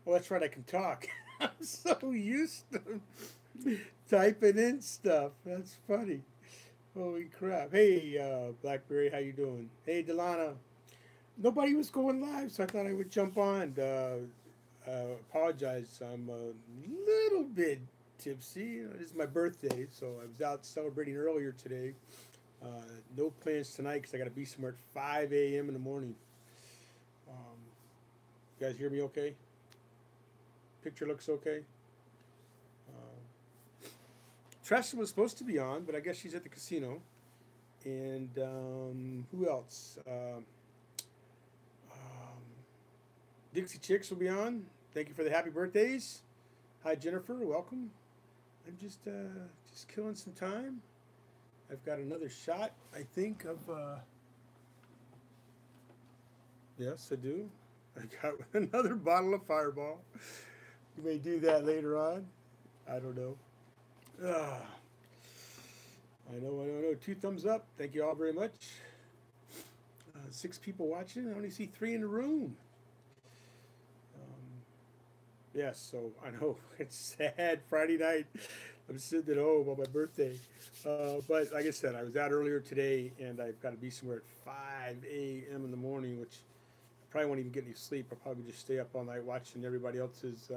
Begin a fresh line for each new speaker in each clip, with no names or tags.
Well, that's right. I can talk. I'm so used to typing in stuff. That's funny. Holy crap! Hey, Blackberry, how you doing? Hey, Delana. Nobody was going live, so I thought I would jump on. Apologize. I'm a little bit tipsy. This is my birthday, so I was out celebrating earlier today. Uh, no plans tonight because I got to be somewhere at 5 a.m. in the morning. Um, you guys hear me okay? Picture looks okay. Tressa was supposed to be on, but I guess she's at the casino. And who else? Dixie Chicks will be on. Thank you for the happy birthdays. Hi Jennifer, welcome. I'm just killing some time. I've got another shot, I think, of yes, I do. I got another bottle of Fireball. You may do that later on. I don't know. Ah, I know. Two thumbs up. Thank you all very much. 6 people watching. I only see 3 in the room. Yes, so I know it's sad. Friday night, I'm sitting at home on my birthday. But like I said, I was out earlier today, and I've got to be somewhere at 5 a.m. in the morning, which I probably won't even get any sleep. I'll probably just stay up all night watching everybody else's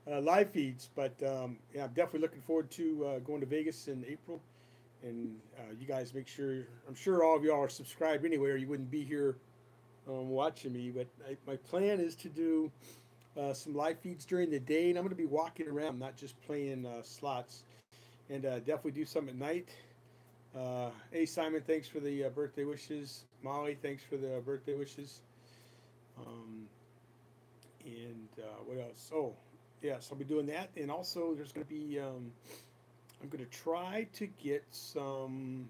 live feeds. But yeah, I'm definitely looking forward to going to Vegas in April. And you guys make sure, I'm sure all of y'all are subscribed anyway, or you wouldn't be here watching me. But my plan is to do some live feeds during the day, and I'm going to be walking around, not just playing slots, and definitely do some at night. Hey Simon, thanks for the birthday wishes. Molly, thanks for the birthday wishes. Um, and what else? Oh, yes, I'll be doing that. And also, there's going to be, I'm going to try to get some,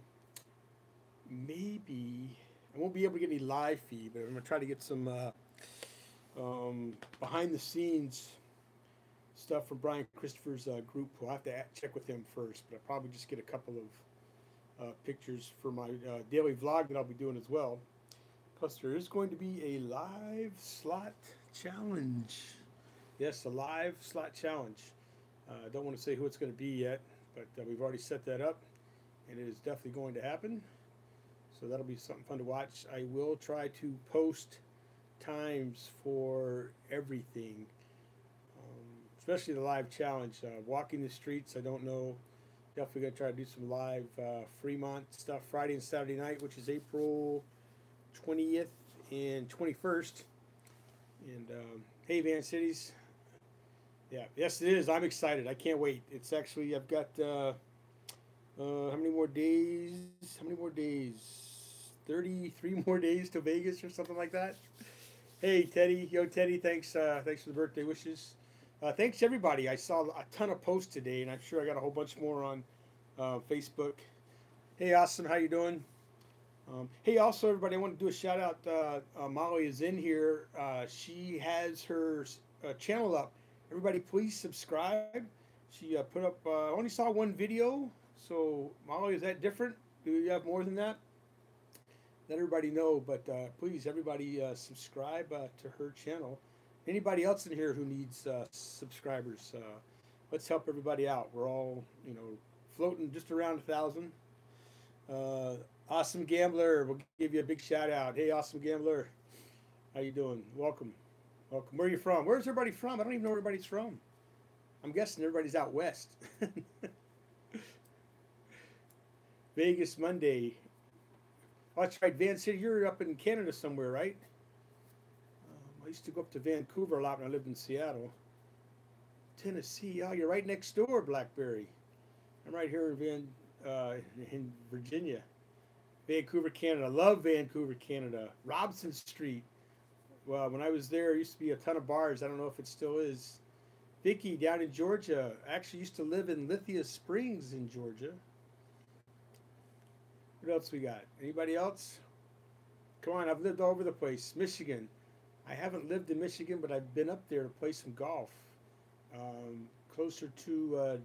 maybe, I won't be able to get any live feed, but I'm going to try to get some behind the scenes stuff from Brian Christopher's group. We'll have to check with him first, but I'll probably just get a couple of pictures for my daily vlog that I'll be doing as well. Plus, there is going to be a live slot challenge. Yes, a live slot challenge. I don't want to say who it's going to be yet, but we've already set that up, and it is definitely going to happen. So that'll be something fun to watch. I will try to post times for everything, especially the live challenge. Walking the streets, I don't know. Definitely going to try to do some live Fremont stuff Friday and Saturday night, which is April 20th and 21st. And hey, Van Cities. Yeah, yes, it is. I'm excited. I can't wait. It's actually, I've got how many more days? How many more days? 33 more days to Vegas or something like that. Hey, Teddy. Yo, Teddy, thanks thanks for the birthday wishes. Thanks, everybody. I saw a ton of posts today, and I'm sure I got a whole bunch more on Facebook. Hey, Awesome. How you doing? Hey, also, everybody, I want to do a shout out. Molly is in here. She has her channel up. Everybody, please subscribe. She put up, I only saw one video. So, Molly, is that different? Do you have more than that? Let everybody know. But please, everybody, subscribe to her channel. Anybody else in here who needs subscribers, let's help everybody out. We're all, floating just around 1,000. Awesome Gambler, we'll give you a big shout out. Hey, Awesome Gambler, how you doing? Welcome. Where are you from? Where's everybody from? I don't even know where everybody's from. I'm guessing everybody's out west. Vegas Monday. Oh, that's right, Van City, you're up in Canada somewhere, right? I used to go up to Vancouver a lot when I lived in Seattle. Tennessee, oh, you're right next door, Blackberry. I'm right here in Virginia. Vancouver, Canada. Love Vancouver, Canada. Robson Street. Well, when I was there, there used to be a ton of bars. I don't know if it still is. Vicky down in Georgia. I actually used to live in Lithia Springs in Georgia. What else we got? Anybody else? Come on, I've lived all over the place. Michigan. I haven't lived in Michigan, but I've been up there to play some golf. Closer to,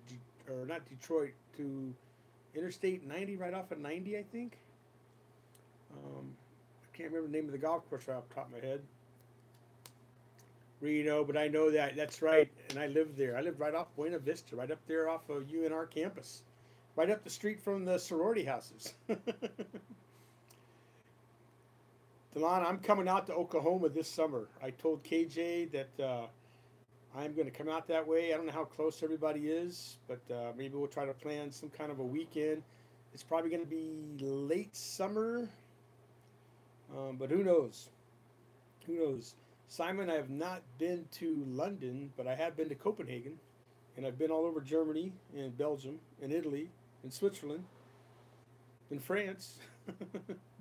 or not Detroit, to Interstate 90, right off of 90, I think. I can't remember the name of the golf course right off the top of my head. Reno, but I know that's right, and I lived there. I lived right off Buena Vista, right up there off of UNR campus, right up the street from the sorority houses. Delon, I'm coming out to Oklahoma this summer. I told KJ that I'm going to come out that way. I don't know how close everybody is, but maybe we'll try to plan some kind of a weekend. It's probably going to be late summer, but who knows? Who knows? Simon, I have not been to London, but I have been to Copenhagen, and I've been all over Germany and Belgium and Italy and Switzerland and France,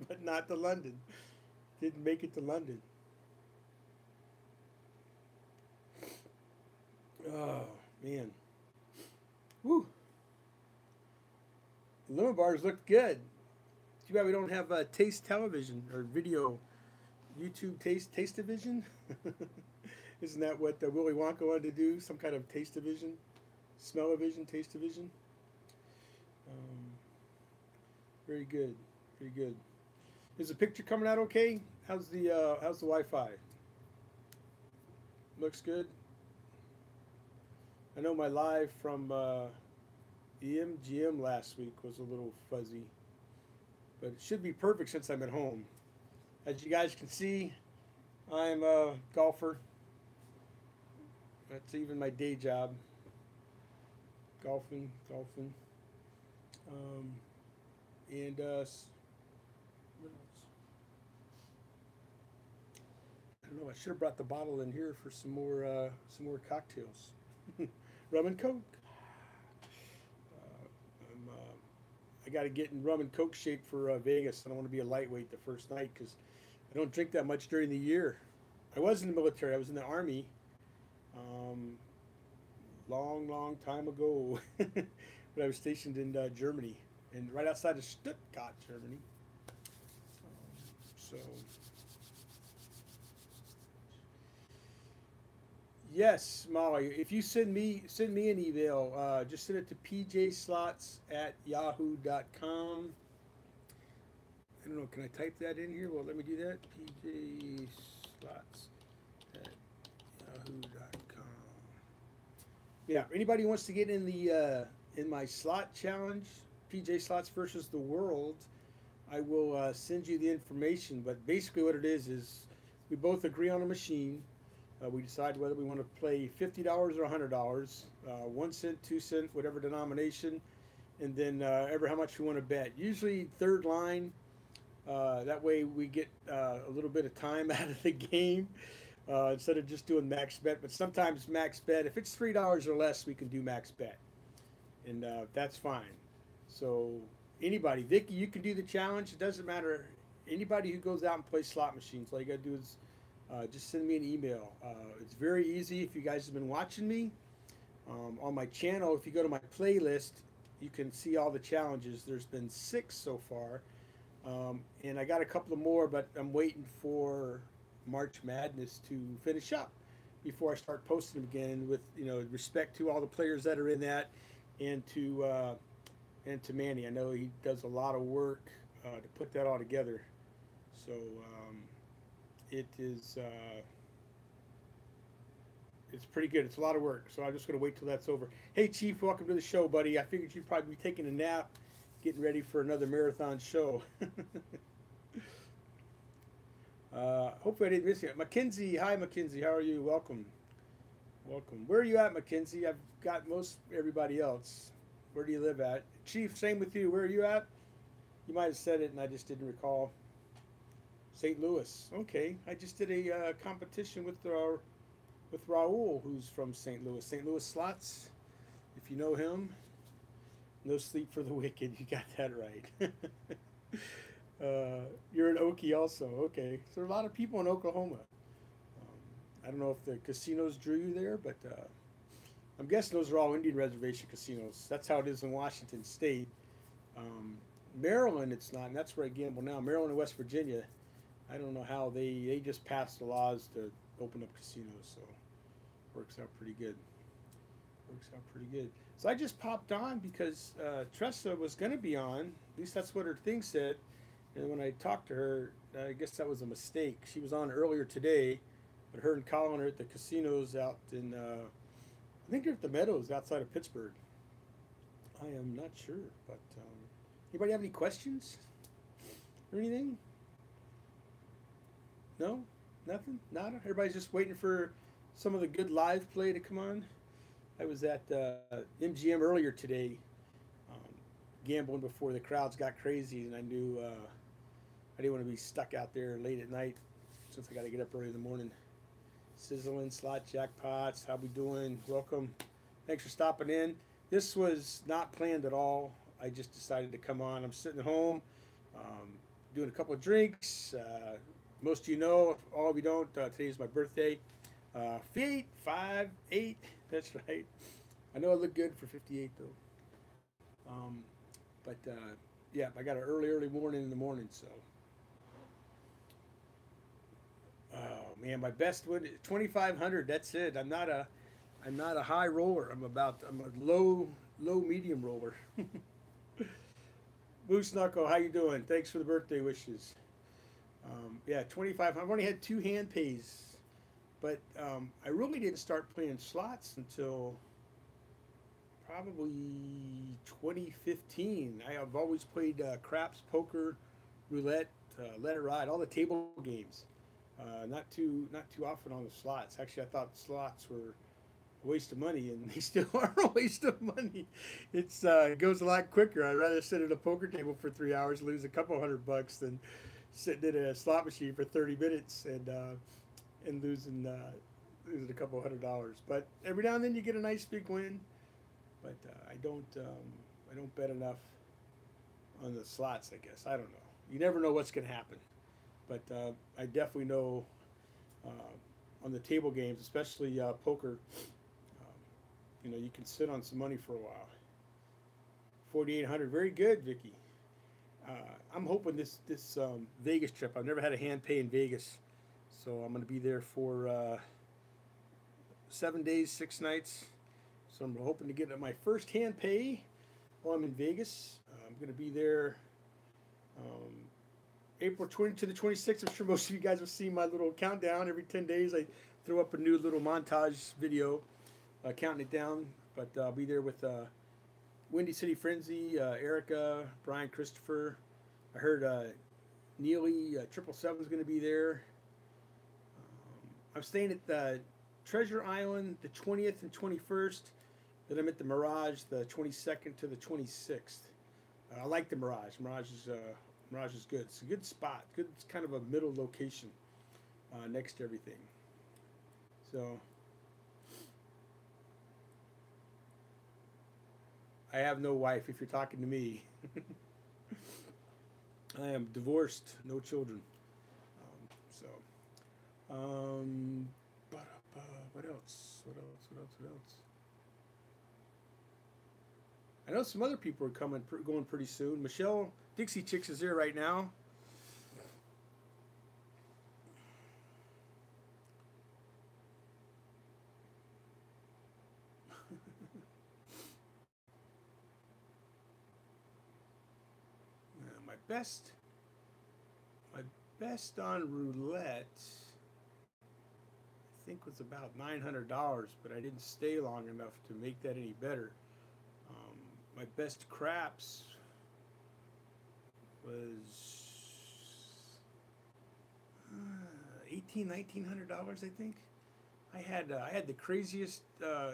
but not to London. Didn't make it to London. Oh, man. Woo. The limo bars looked good. Too bad we don't have Taste Television or video, YouTube Taste Division. Isn't that what Willy Wonka wanted to do? Some kind of Taste Division? Smell-o-vision, Taste Division? Very good. Very good. Is the picture coming out okay? How's the Wi-Fi? Looks good. I know my live from EMGM last week was a little fuzzy, but it should be perfect since I'm at home. As you guys can see, I'm a golfer. That's even my day job. Golfing. And what else? I don't know. I should have brought the bottle in here for some more cocktails. Rum and Coke. I got to get in rum and Coke shape for Vegas. I don't want to be a lightweight the first night because I don't drink that much during the year. I was in the military. I was in the Army long time ago when I was stationed in Germany, and right outside of Stuttgart, Germany. So, yes, Molly, if you send me an email, just send it to pjslots@yahoo.com. I don't know, can I type that in here? Well, let me do that. pjslots@yahoo.com. Yeah, anybody who wants to get in the in my slot challenge, PJ Slots versus the World, I will send you the information. But basically what it is we both agree on a machine. We decide whether we want to play $50 or $100, 1 cent, 2 cent, whatever denomination, and then ever how much we want to bet. Usually third line. That way we get a little bit of time out of the game instead of just doing max bet. But sometimes max bet, if it's $3 or less, we can do max bet, and that's fine. So anybody, Vicky, you can do the challenge. It doesn't matter. Anybody who goes out and plays slot machines, all you got to do is just send me an email. It's very easy. If you guys have been watching me on my channel, if you go to my playlist, you can see all the challenges. There's been 6 so far. And I got a couple of more, but I'm waiting for March Madness to finish up before I start posting them again. With respect to all the players that are in that, and to Manny, I know he does a lot of work to put that all together. So it is it's pretty good. It's a lot of work. So I'm just going to wait till that's over. Hey, Chief, welcome to the show, buddy. I figured you'd probably be taking a nap, getting ready for another marathon show. Hopefully I didn't miss you. Mackenzie, hi Mackenzie, how are you? Welcome. Where are you at, Mackenzie? I've got most everybody else. Where do you live at? Chief, same with you. Where are you at? You might have said it and I just didn't recall. St. Louis. Okay. I just did a competition with Raul, who's from St. Louis. St. Louis Slots, if you know him. No sleep for the wicked. You got that right. You're in Okie also. Okay. So there are a lot of people in Oklahoma. I don't know if the casinos drew you there, but I'm guessing those are all Indian reservation casinos. That's how it is in Washington State. Um, Maryland, it's not, and that's where I gamble now. Maryland and West Virginia, I don't know how they just passed the laws to open up casinos, so works out pretty good. Works out pretty good. So I just popped on because Tressa was going to be on. At least that's what her thing said. And when I talked to her, I guess that was a mistake. She was on earlier today, but her and Colin are at the casinos out in, I think they're at the Meadows outside of Pittsburgh. I am not sure, but anybody have any questions or anything? No? Nothing? Nada? Everybody's just waiting for some of the good live play to come on? I was at MGM earlier today, gambling before the crowds got crazy, and I knew I didn't want to be stuck out there late at night since I got to get up early in the morning. Sizzling slot jackpots, how we doing? Welcome. Thanks for stopping in. This was not planned at all. I just decided to come on. I'm sitting at home, doing a couple of drinks. Most of you know, if all of you don't, today is my birthday. 58, that's right. I know I look good for 58 though. Yeah, I got an early morning in the morning, so. Oh man, my best one 2,500. That's it. I'm not a high roller. I'm a low medium roller. Moose Knuckle, how you doing? Thanks for the birthday wishes. Yeah, 2,500. I've only had 2 hand pays. But I really didn't start playing slots until probably 2015. I have always played craps, poker, roulette, let it ride, all the table games. Not too often on the slots. Actually, I thought slots were a waste of money, and they still are a waste of money. It goes a lot quicker. I'd rather sit at a poker table for 3 hours, lose a couple $100 than sitting at a slot machine for 30 minutes and losing a couple $100. But every now and then you get a nice big win. But I don't bet enough on the slots, I guess. I don't know. You never know what's going to happen. But I definitely know on the table games, especially poker, you can sit on some money for a while. 4,800, very good, Vicky. I'm hoping this Vegas trip. I've never had a hand pay in Vegas. So I'm going to be there for 7 days, 6 nights. So I'm hoping to get my first hand pay while I'm in Vegas. I'm going to be there April 20 to the 26th. I'm sure most of you guys have seen my little countdown. Every 10 days I throw up a new little montage video counting it down. But I'll be there with Windy City Frenzy, Erica, Brian Christopher. I heard Neely 777 is going to be there. I'm staying at the Treasure Island the 20th and 21st. Then I'm at the Mirage the 22nd to the 26th. I like the Mirage. Mirage is good. It's a good spot. Good. It's kind of a middle location next to everything. So I have no wife. If you're talking to me, I am divorced, no children. What else? What else? I know some other people are going pretty soon. Michelle Dixie Chicks is there right now. My best on roulette, I think, was about $900, but I didn't stay long enough to make that any better. My best craps was $1,900, I think. I had the craziest. I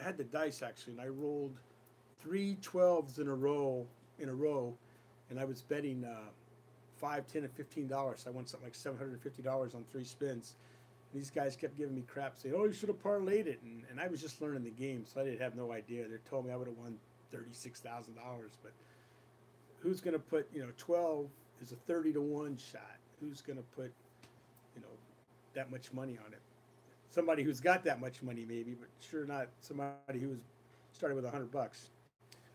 had the dice actually, and I rolled 3 12s in a row, and I was betting $5, $10, and $15. So I won something like $750 on 3 spins. And these guys kept giving me crap, saying, "Oh, you should have parlayed it," and I was just learning the game, so I didn't have no idea. They told me I would have won $36,000, but who's going to put 12 is a 30 to 1 shot? Who's going to put that much money on it? somebody who's got that much money, maybe, but sure not somebody who was started with $100.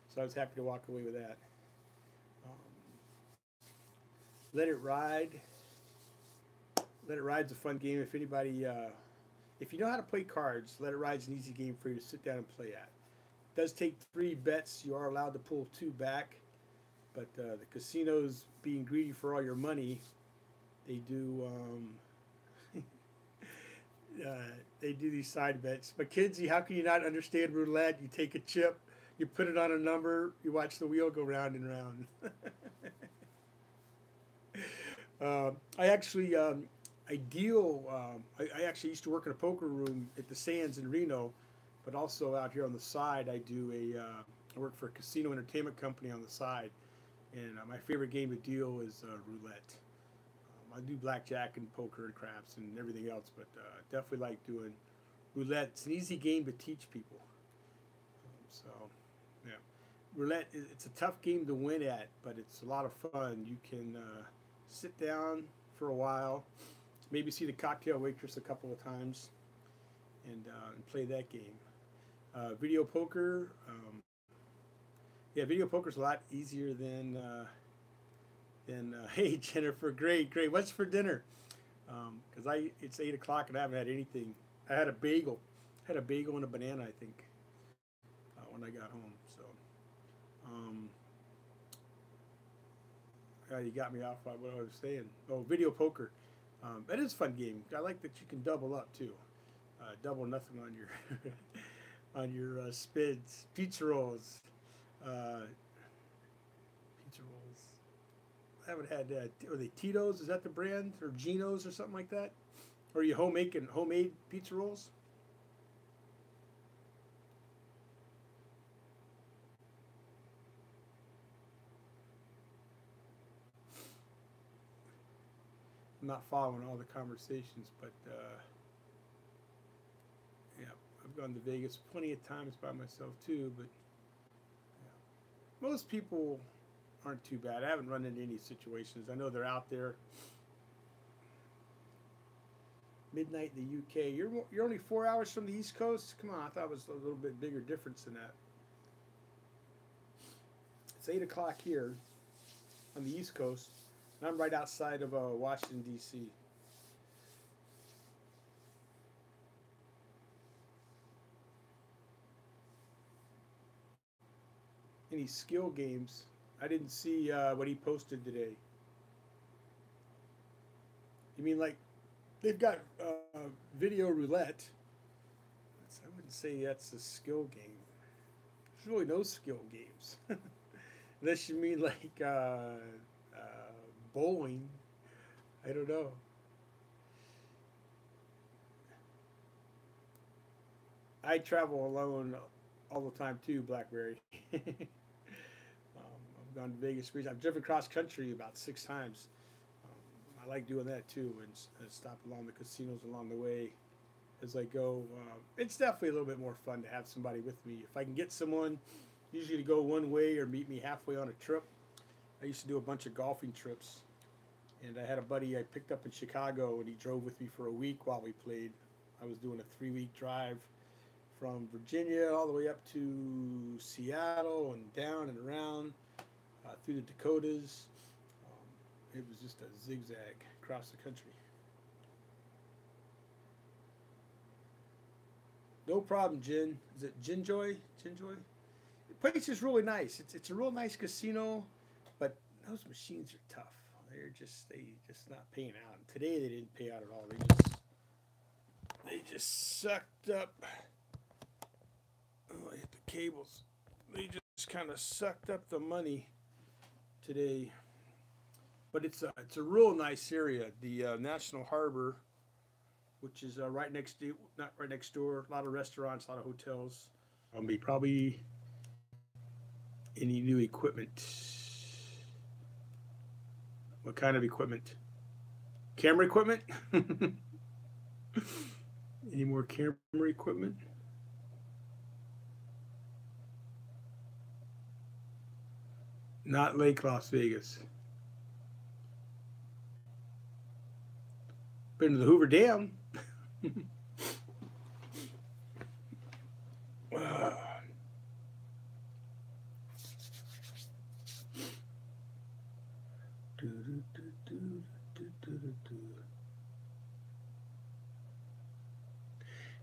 So I was happy to walk away with that. Um, Let It Ride. Let It Ride's a fun game. If anybody, if you know how to play cards, Let It Ride's an easy game for you to sit down and play at. It does take 3 bets. You are allowed to pull 2 back, but the casinos, being greedy for all your money, they do they do these side bets. Mackenzie, how can you not understand roulette? You take a chip, you put it on a number, you watch the wheel go round and round. I actually I deal. I actually used to work in a poker room at the Sands in Reno, but also out here on the side, I do I work for a casino entertainment company on the side, and my favorite game to deal is roulette. I do blackjack and poker and craps and everything else, but definitely like doing roulette. It's an easy game to teach people. So, yeah, roulette. It's a tough game to win at, but it's a lot of fun. You can sit down for a while, maybe see the cocktail waitress a couple of times, and play that game. Video poker. Yeah, video poker's a lot easier than hey Jennifer, great. What's for dinner? Because it's 8 o'clock and I haven't had anything. I had a bagel, and a banana, I think, when I got home. So, you got me off by what I was saying. Oh, video poker. It is a fun game. I like that you can double up too. Double nothing on your on your spids. Pizza rolls. I haven't had, are they Tito's? Is that the brand? Or Geno's or something like that? Or are you homemade pizza rolls? I'm not following all the conversations, but yeah, I've gone to Vegas plenty of times by myself too, but yeah. Most people aren't too bad. I haven't run into any situations. I know they're out there. Midnight in the UK. You're only 4 hours from the East Coast. Come on, I thought it was a little bit bigger difference than that. It's 8 o'clock here on the East Coast, and I'm right outside of Washington D.C. Any skill games? I didn't see what he posted today. You mean like they've got video roulette? I wouldn't say that's a skill game. There's really no skill games, unless you mean like bowling. I don't know. I travel alone all the time too, Blackberry. I've gone to Vegas. I've driven cross country about 6 times. I like doing that too, and stop along the casinos along the way as I go. It's definitely a little bit more fun to have somebody with me. If I can get someone, usually to go one way or meet me halfway on a trip. I used to do a bunch of golfing trips, and I had a buddy I picked up in Chicago, and he drove with me for a week while we played. I was doing a 3-week drive from Virginia all the way up to Seattle and down and around through the Dakotas. It was just a zigzag across the country. No problem, Jin. Is it Jinjoy? Jinjoy? The place is really nice. It's a real nice casino, but those machines are tough. They just not paying out. And today they didn't pay out at all. They just sucked up. Oh, I hit the cables. They just kind of sucked up the money today. But it's a real nice area. The National Harbor, which is right next to, not right next door. A lot of restaurants, a lot of hotels. Probably any new equipment. What kind of equipment? Camera equipment? Any more camera equipment? Not Lake Las Vegas. Been to the Hoover Dam.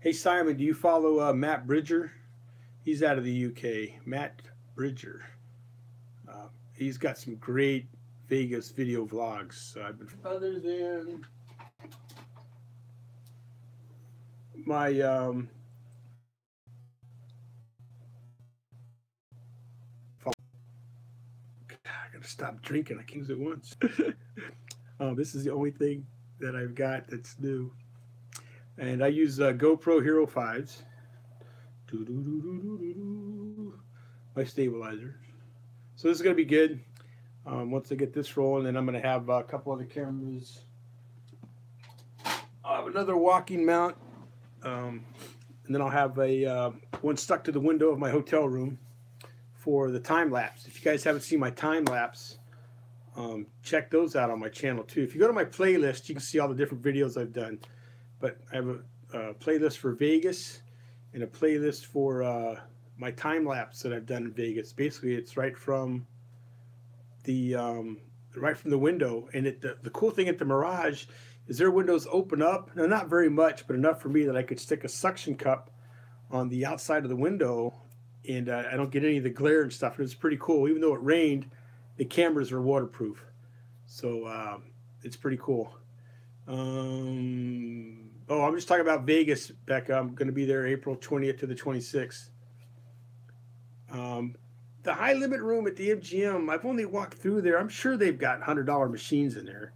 Hey Simon, do you follow Matt Bridger? He's out of the UK. Matt Bridger. He's got some great Vegas video vlogs. I've been other than my I gotta stop drinking. I can't use it once. This is the only thing that I've got that's new, and I use GoPro Hero 5s. My stabilizer. So this is gonna be good. Once I get this rolling, then I'm gonna have a couple other cameras. I'll have another walking mount, and then I'll have a one stuck to the window of my hotel room for the time lapse. If you guys haven't seen my time lapse, check those out on my channel too. If you go to my playlist, you can see all the different videos I've done. But I have a playlist for Vegas and a playlist for my time lapse that I've done in Vegas. Basically, it's right from the window. And the cool thing at the Mirage is their windows open up. Now, not very much, but enough for me that I could stick a suction cup on the outside of the window, and I don't get any of the glare and stuff. It's pretty cool. Even though it rained, the cameras are waterproof, so it's pretty cool. Oh, I'm just talking about Vegas, Becca. I'm going to be there April 20th to the 26th. The high limit room at the MGM, I've only walked through there. I'm sure they've got $100 machines in there.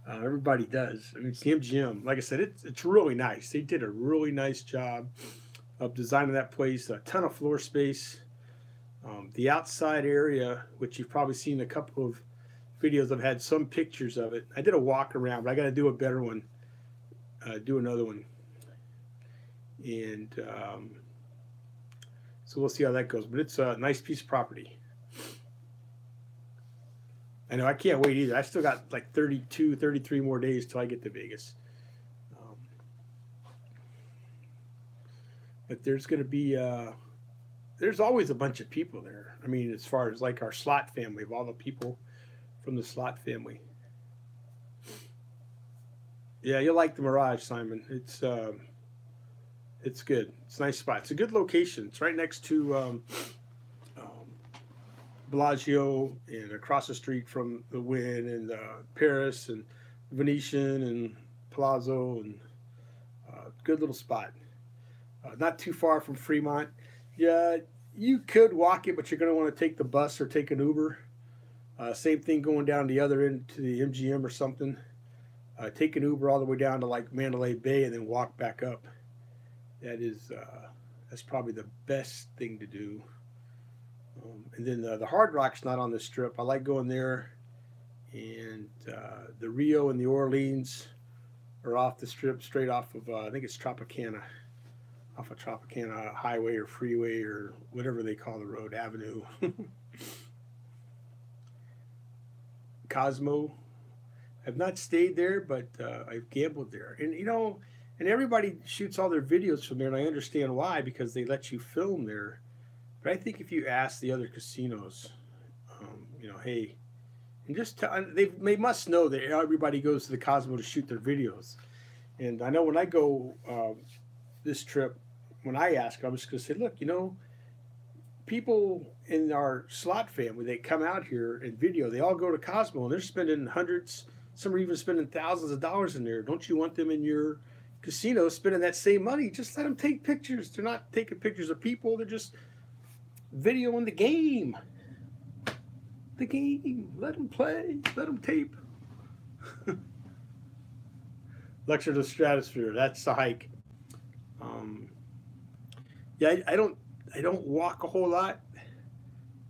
Everybody does. I mean, it's the MGM. Like I said, it's really nice. They did a really nice job of designing that place. A ton of floor space. The outside area, which you've probably seen a couple of videos, I've had some pictures of it. I did a walk around, but I got to do a better one. Do another one. And so we'll see how that goes. But it's a nice piece of property. I know I can't wait either. I still got like 32, 33 more days till I get to Vegas. But there's going to be, there's always a bunch of people there. I mean, as far as like our slot family, of all the people from the slot family. Yeah, you'll like the Mirage, Simon. It's good. It's a nice spot. It's a good location. It's right next to Bellagio and across the street from the Wynn and Paris and Venetian and Palazzo, and good little spot. Not too far from Fremont. Yeah, you could walk it, but you're going to want to take the bus or take an Uber. Same thing going down the other end to the MGM or something. Take an Uber all the way down to like Mandalay Bay and then walk back up. That's probably the best thing to do. And then the Hard Rock's not on the strip. I like going there. And the Rio and the Orleans are off the strip, straight off of, I think it's Tropicana. Off of Tropicana Highway or Freeway or whatever they call the road, Avenue. Cosmo. I've not stayed there, but I've gambled there. And, you know, and everybody shoots all their videos from there, and I understand why, because they let you film there. But I think if you ask the other casinos, you know, hey, and just tell, they must know that everybody goes to the Cosmo to shoot their videos. And I know when I go this trip, when I ask, I'm just going to say, look, you know, people in our slot family, they come out here and video, they all go to Cosmo, and they're spending hundreds, some are even spending thousands of dollars in there. Don't you want them in your casino spending that same money? Just let them take pictures. They're not taking pictures of people. They're just videoing the game. The game. Let them play. Let them tape. Lecture to the Stratosphere. That's the hike. Yeah, I don't walk a whole lot,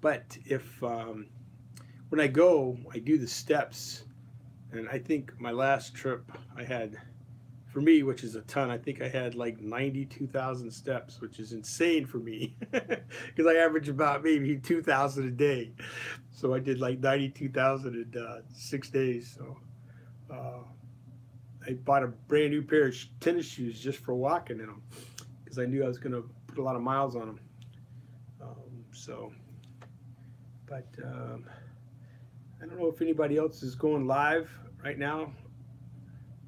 but if when I go, I do the steps, and I think my last trip I had, for me, which is a ton, I think I had like 92,000 steps, which is insane for me because I average about maybe 2,000 a day. So I did like 92,000 in 6 days. So I bought a brand new pair of tennis shoes just for walking in them because I knew I was going to put a lot of miles on them. But I don't know if anybody else is going live right now.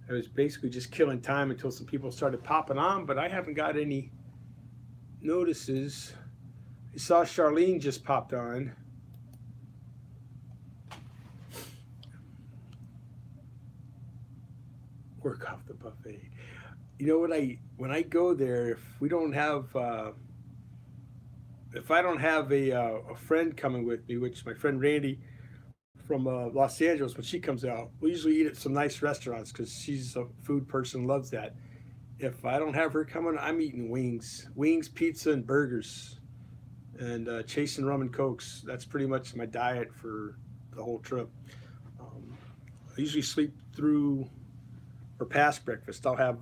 I was basically just killing time until some people started popping on, but I haven't got any notices. I saw Charlene just popped on. Work off the buffet. You know what, when I go there, if we don't have if I don't have a friend coming with me, which my friend Randy from Los Angeles, when she comes out, we usually eat at some nice restaurants because she's a food person, loves that. If I don't have her coming, I'm eating wings, pizza, and burgers, and chasing rum and cokes. That's pretty much my diet for the whole trip. I usually sleep through or past breakfast. I'll have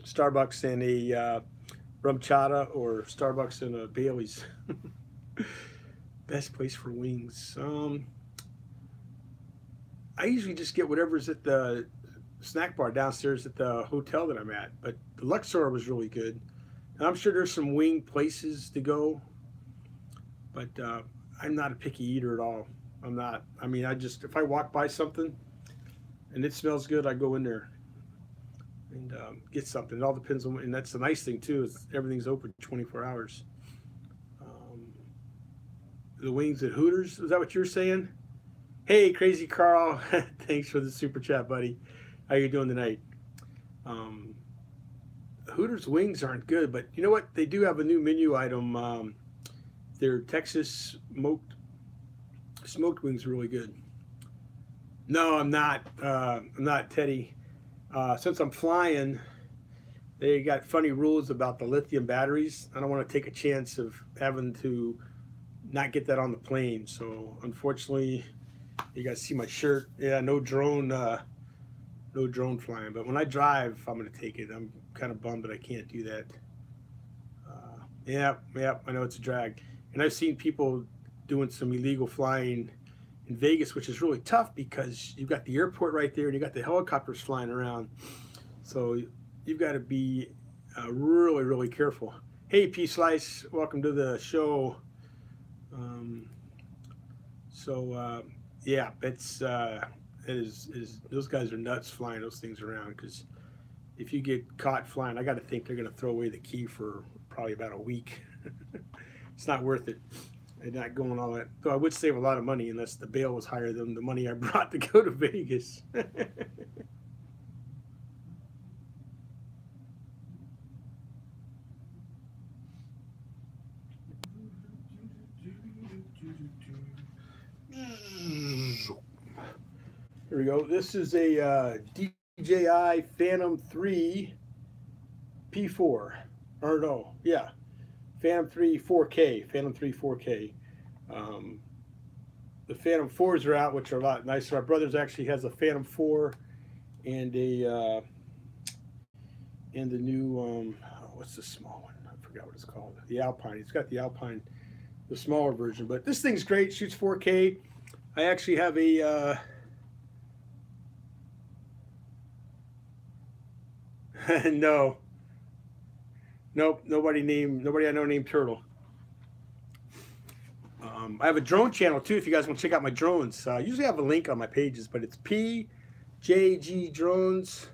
Starbucks and a rum chata, or Starbucks and a Bailey's. Best place for wings. I usually just get whatever's at the snack bar downstairs at the hotel that I'm at. But the Luxor was really good. And I'm sure there's some wing places to go. But I'm not a picky eater at all. I'm not. I mean, if I walk by something and it smells good, I go in there and get something. It all depends on, and that's the nice thing too, is everything's open 24 hours. The wings at Hooters, is that what you're saying? Hey, Crazy Carl, thanks for the super chat, buddy. How you doing tonight? Hooters wings aren't good, but you know what? They do have a new menu item. Their Texas smoked wings are really good. No, I'm not. I'm not, Teddy. Since I'm flying, they got funny rules about the lithium batteries. I don't want to take a chance of having to not get that on the plane. So unfortunately, you guys see my shirt. Yeah, no drone flying. But when I drive, I'm going to take it. I'm kind of bummed that I can't do that. Yeah, I know it's a drag. And I've seen people doing some illegal flying in Vegas, which is really tough because you've got the airport right there and you got the helicopters flying around. So you've got to be really, really careful. Hey, P Slice, welcome to the show. Yeah, those guys are nuts flying those things around, because if you get caught flying, I got to think they're going to throw away the key for probably about a week. It's not worth it. They're not going all that. Though I would save a lot of money unless the bail was higher than the money I brought to go to Vegas. Here we go. This is a DJI Phantom 3 P4. Or no, yeah. Phantom 3 4K. Phantom 3 4K. The Phantom 4s are out, which are a lot nicer. My brother's actually has a Phantom 4 and a and the new what's the small one? I forgot what it's called. The Alpine. He's got the Alpine, the smaller version. But this thing's great. Shoots 4K. I actually have a no. Nope, nobody I know named Turtle. I have a drone channel too if you guys want to check out my drones. I usually have a link on my pages, but it's PJG Drones.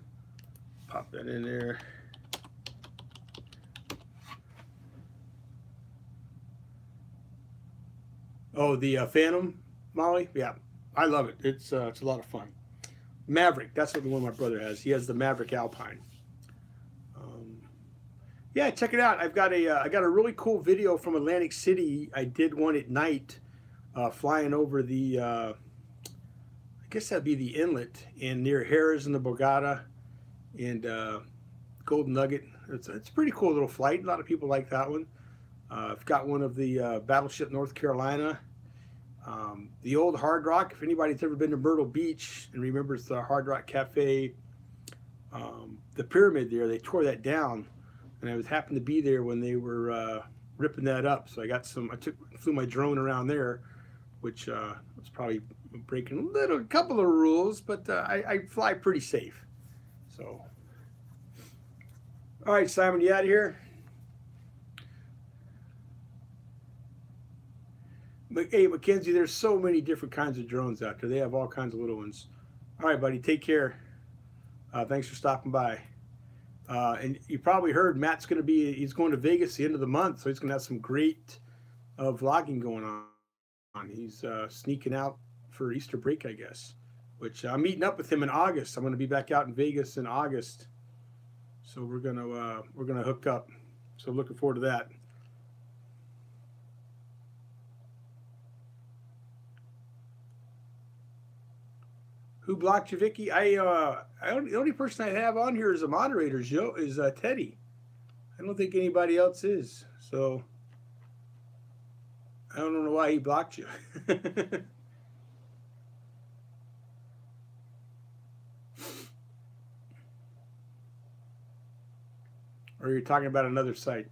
Pop that in there. Oh, the Phantom, Molly? Yeah, I love it. It's a lot of fun. Maverick, that's what the one my brother has. He has the Maverick Alpine. Yeah, check it out. I got a really cool video from Atlantic City. I did one at night, flying over the, I guess that'd be the inlet, and near Harrah's and the Borgata and Golden Nugget. It's a pretty cool little flight. A lot of people like that one. I've got one of the Battleship North Carolina. The old Hard Rock, if anybody's ever been to Myrtle Beach and remembers the Hard Rock Cafe, the pyramid there, they tore that down. And I happened to be there when they were ripping that up. So I flew my drone around there, which was probably breaking a couple of rules, but I fly pretty safe. So, all right, Simon, you out of here? Hey, Mackenzie, there's so many different kinds of drones out there. They have all kinds of little ones. All right, buddy, take care. Thanks for stopping by. And you probably heard Matt's going to be, he's going to Vegas the end of the month, so he's going to have some great vlogging going on. He's sneaking out for Easter break, I guess, which I'm meeting up with him in August. I'm going to be back out in Vegas in August. So we're gonna hook up. So looking forward to that. Who blocked you, Vicky? The only person I have on here as a moderator is Teddy. I don't think anybody else is. So I don't know why he blocked you. Or you're talking about another site.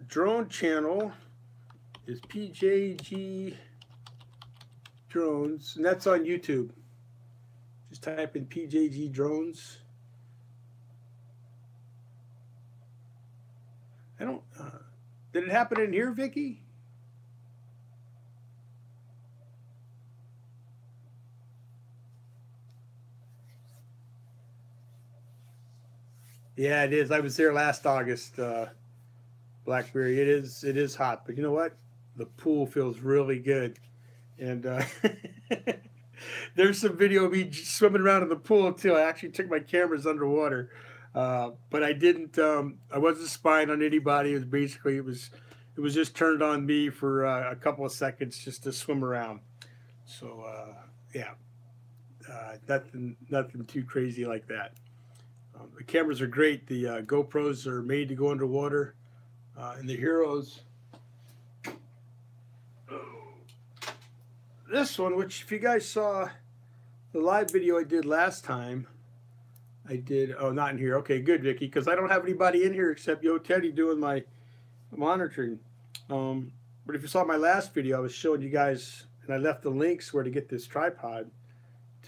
Drone channel is PJG Drones, and that's on YouTube. Just type in PJG Drones. I don't. Did it happen in here, Vicky? Yeah, it is. I was there last August, Blackberry. It is hot, but you know what? The pool feels really good, and there's some video of me swimming around in the pool too. I actually took my cameras underwater, but I didn't. I wasn't spying on anybody. It was basically it was just turned on me for a couple of seconds just to swim around. So yeah, nothing too crazy like that. The cameras are great. The GoPros are made to go underwater, and the Heroes. This one, which if you guys saw the live video I did last time, I did. Oh, not in here. Okay, good, Vicky, because I don't have anybody in here except Yo Teddy doing my monitoring. But if you saw my last video, I was showing you guys, and I left the links where to get this tripod.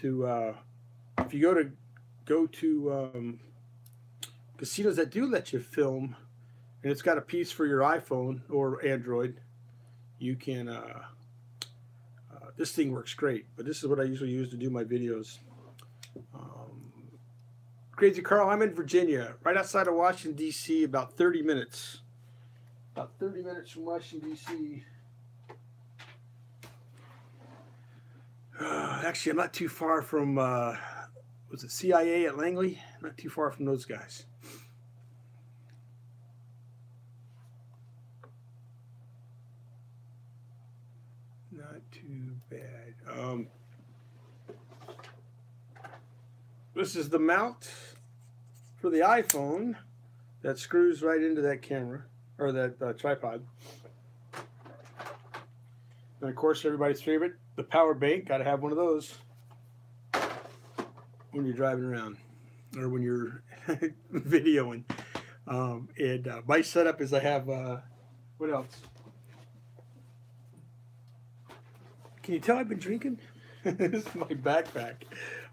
To if you go to casinos that do let you film, and it's got a piece for your iPhone or Android, you can. This thing works great, but this is what I usually use to do my videos. Crazy Carl, I'm in Virginia, right outside of Washington, D.C., about 30 minutes. About 30 minutes from Washington, D.C. Actually, I'm not too far from, was it CIA at Langley? Not too far from those guys. Not too bad. This is the mount for the iPhone that screws right into that camera, or that tripod. And of course, everybody's favorite, the power bank. Got to have one of those when you're driving around or when you're videoing. And my setup is I have, what else? Can you tell I've been drinking? This is my backpack.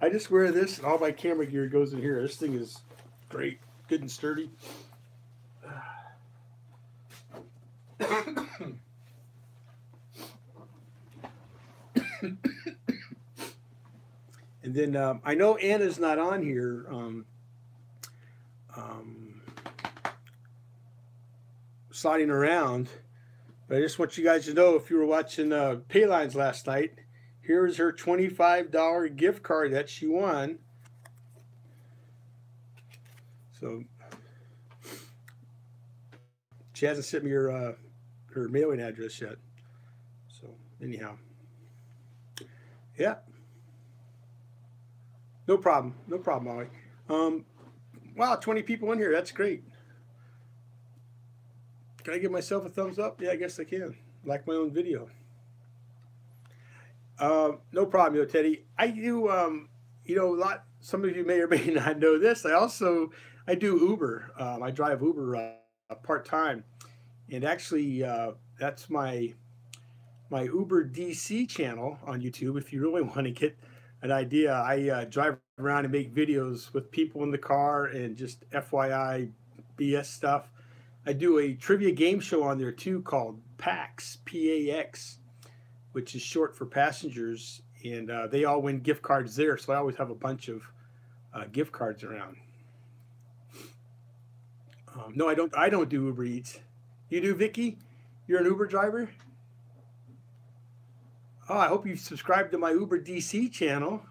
I just wear this, and all my camera gear goes in here. This thing is great, good and sturdy. And then I know Anna's not on here. Sliding around. But I just want you guys to know, if you were watching Paylines last night, here's her $25 gift card that she won. So she hasn't sent me her mailing address yet. So anyhow, yeah, no problem, Molly. Wow, 20 people in here. That's great. Can I give myself a thumbs up? Yeah, I guess I can. Like my own video. No problem, Yo Teddy. I do, you know, some of you may or may not know this. I do Uber. I drive Uber part-time. And actually, that's my Uber DC channel on YouTube. If you really want to get an idea, I drive around and make videos with people in the car and just FYI BS stuff. I do a trivia game show on there too called PAX, PAX, which is short for passengers, and they all win gift cards there. So I always have a bunch of gift cards around. No, I don't. I don't do Uber Eats. You do, Vicky? You're an Uber driver? Oh, I hope you subscribed to my Uber DC channel.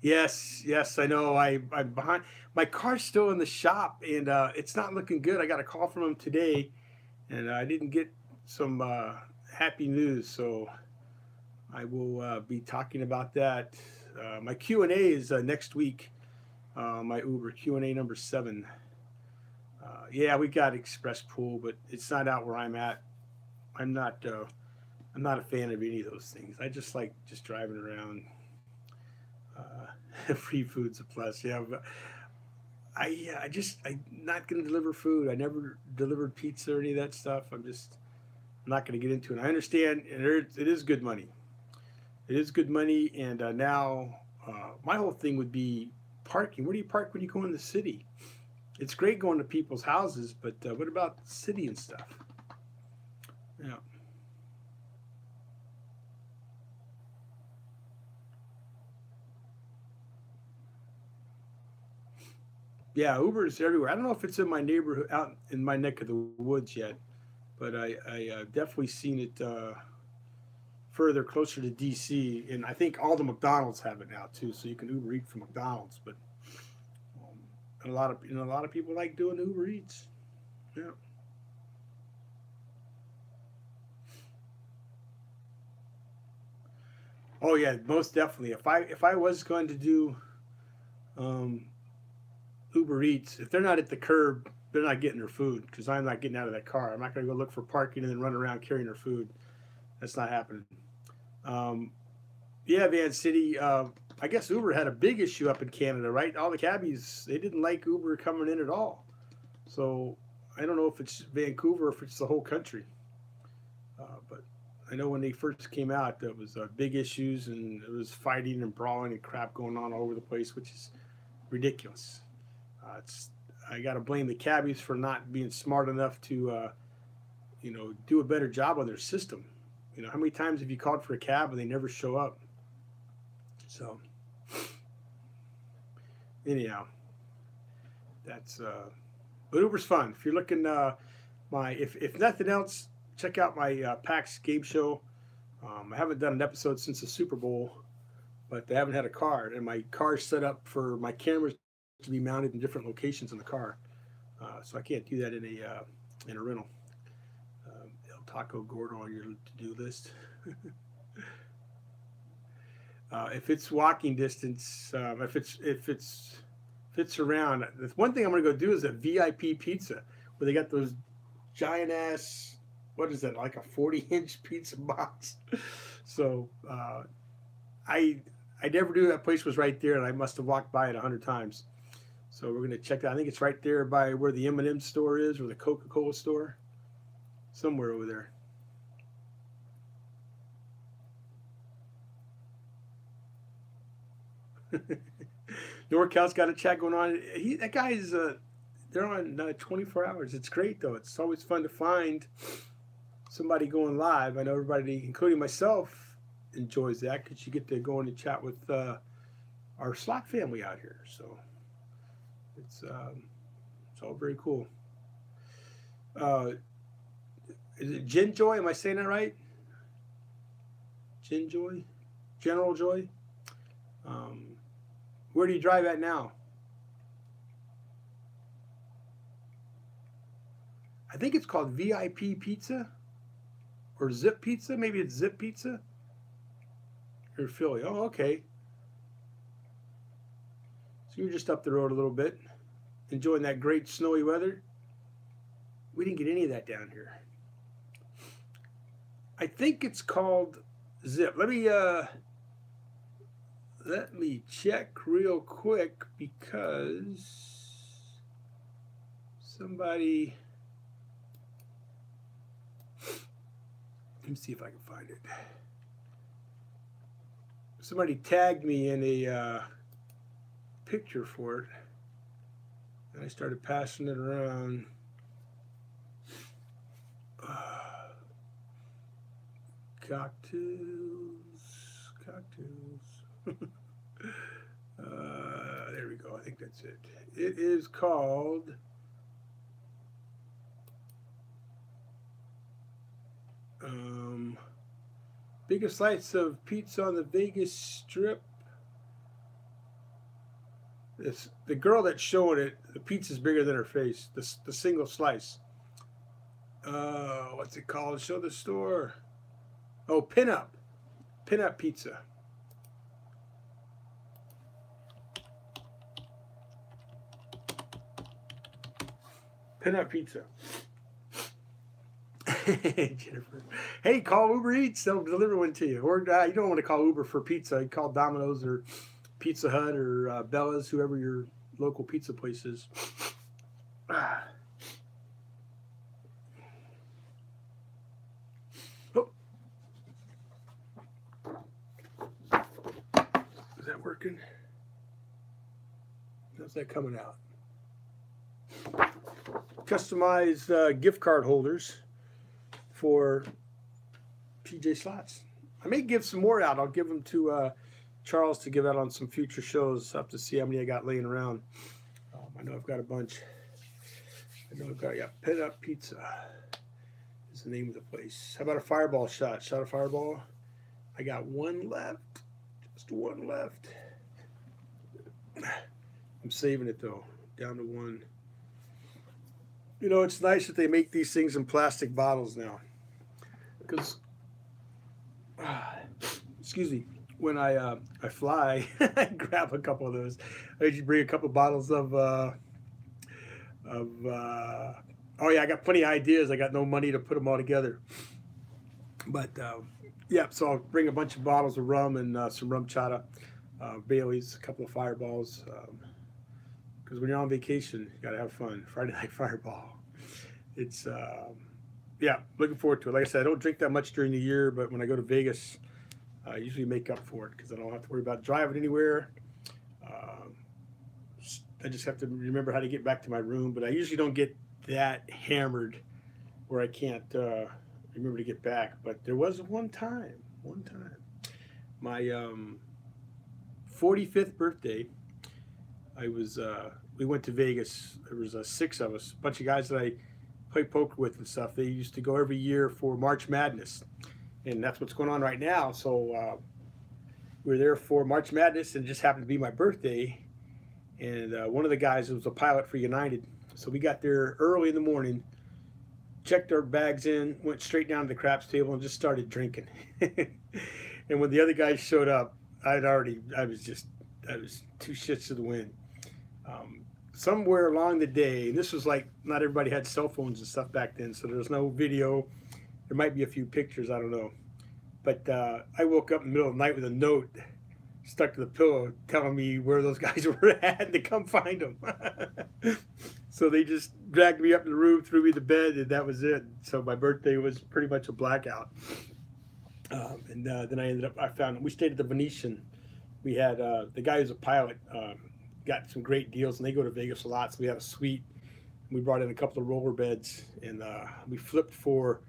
Yes, yes, I know. I'm behind. My car's still in the shop, and it's not looking good. I got a call from them today, and I didn't get some happy news. So I will be talking about that. My Q&A is next week. My Uber Q&A number 7. Yeah, we got Express Pool, but it's not out where I'm at. I'm not a fan of any of those things. I just like just driving around. Free food's a plus. Yeah, but I'm not going to deliver food. I never delivered pizza or any of that stuff. I'm not going to get into it. I understand, and it is good money. It is good money, and now my whole thing would be parking. Where do you park when you go in the city? It's great going to people's houses, but what about the city and stuff? Yeah. Yeah, Uber's everywhere. I don't know if it's in my neighborhood, out in my neck of the woods yet, but I definitely seen it further closer to DC, and I think all the McDonald's have it now too, so you can Uber Eat from McDonald's. But a lot of people like doing Uber Eats. Yeah. Oh yeah, most definitely. If I was going to do um, Uber Eats, if they're not at the curb, they're not getting their food because I'm not getting out of that car. I'm not going to go look for parking and then run around carrying their food. That's not happening. Um, yeah, Van City. I guess Uber had a big issue up in Canada, right? All the cabbies, they didn't like Uber coming in at all. So I don't know if it's Vancouver or if it's the whole country. But I know when they first came out, there was big issues and it was fighting and brawling and crap going on all over the place, which is ridiculous. It's I got to blame the cabbies for not being smart enough to do a better job on their system. How many times have you called for a cab and they never show up? So anyhow, that's but Uber's fun. If you're looking, if nothing else, check out my PAX game show. I haven't done an episode since the Super Bowl, but I haven't had a car, and my car's set up for my cameras to be mounted in different locations in the car, so I can't do that in a rental. El Taco Gordo on your to-do list. If it's walking distance, if it's around, the one thing I'm gonna go do is a VIP pizza where they got those giant ass, what is that, like a 40-inch pizza box. So I never knew that place was right there, and I must have walked by it 100 times. So we're gonna check that. I think it's right there by where the M&M store is, or the Coca-Cola store, somewhere over there. NorCal's got a chat going on. That guy is they're on 24 hours. It's great though. It's always fun to find somebody going live. I know everybody, including myself, enjoys that because you get to go in and chat with our Slack family out here. So it's all very cool. Is it Gin Joy? Am I saying that right? Gin Joy, General Joy. Where do you drive at now? I think it's called VIP Pizza or Zip Pizza. Maybe it's Zip Pizza or Philly. Oh, okay. So you're just up the road a little bit, enjoying that great snowy weather. We didn't get any of that down here. I think it's called Zip. Let me check real quick because somebody. Let me see if I can find it. Somebody tagged me in a picture for it, and I started passing it around. Cocktails. There we go. I think that's it. It is called Biggest Slice of Pizza on the Vegas Strip. The girl that's showing it, the pizza's bigger than her face. The single slice. What's it called? Show the store. Oh, Pinup Pizza. Pinup Pizza. Jennifer. Hey, call Uber Eats. They'll deliver one to you. Or you don't want to call Uber for pizza. You call Domino's or Pizza Hut or Bella's, whoever your local pizza place is. Oh. Is that working? How's that coming out? Customized gift card holders for PJ Slots. I may give some more out. I'll give them to Charles to give out on some future shows. I'll have to see how many I got laying around. I know I've got a bunch. I know I've got, yeah, Pinup Pizza is the name of the place. How about a fireball shot? Shot a fireball. I got one left. Just one left. I'm saving it though. Down to one. You know, it's nice that they make these things in plastic bottles now. Because, excuse me, when I fly, I grab a couple of those. I usually bring a couple of bottles of oh yeah, I got plenty of ideas. I got no money to put them all together. But, yeah, so I'll bring a bunch of bottles of rum and some rum chata, Bailey's, a couple of fireballs. Because when you're on vacation, you got to have fun. Friday Night Fireball. It's, yeah, looking forward to it. Like I said, I don't drink that much during the year, but when I go to Vegas, I usually make up for it because I don't have to worry about driving anywhere. I just have to remember how to get back to my room, but I usually don't get that hammered where I can't remember to get back. But there was one time, my 45th birthday, we went to Vegas. There was 6 of us, a bunch of guys that I play poker with and stuff. They used to go every year for March Madness, and that's what's going on right now. So we were there for March Madness, and it just happened to be my birthday. And one of the guys was a pilot for United, so we got there early in the morning, checked our bags in, went straight down to the craps table, and just started drinking. And when the other guys showed up, I was two shits to the wind. Somewhere along the day, and this was like, not everybody had cell phones and stuff back then, so there was no video. There might be a few pictures, I don't know. But I woke up in the middle of the night with a note stuck to the pillow telling me where those guys were at and to come find them. So they just dragged me up to the room, threw me to bed, and that was it. So my birthday was pretty much a blackout. And then we stayed at the Venetian. We had the guy who's a pilot, got some great deals, and they go to Vegas a lot, so we had a suite. We brought in a couple of roller beds, and we flipped for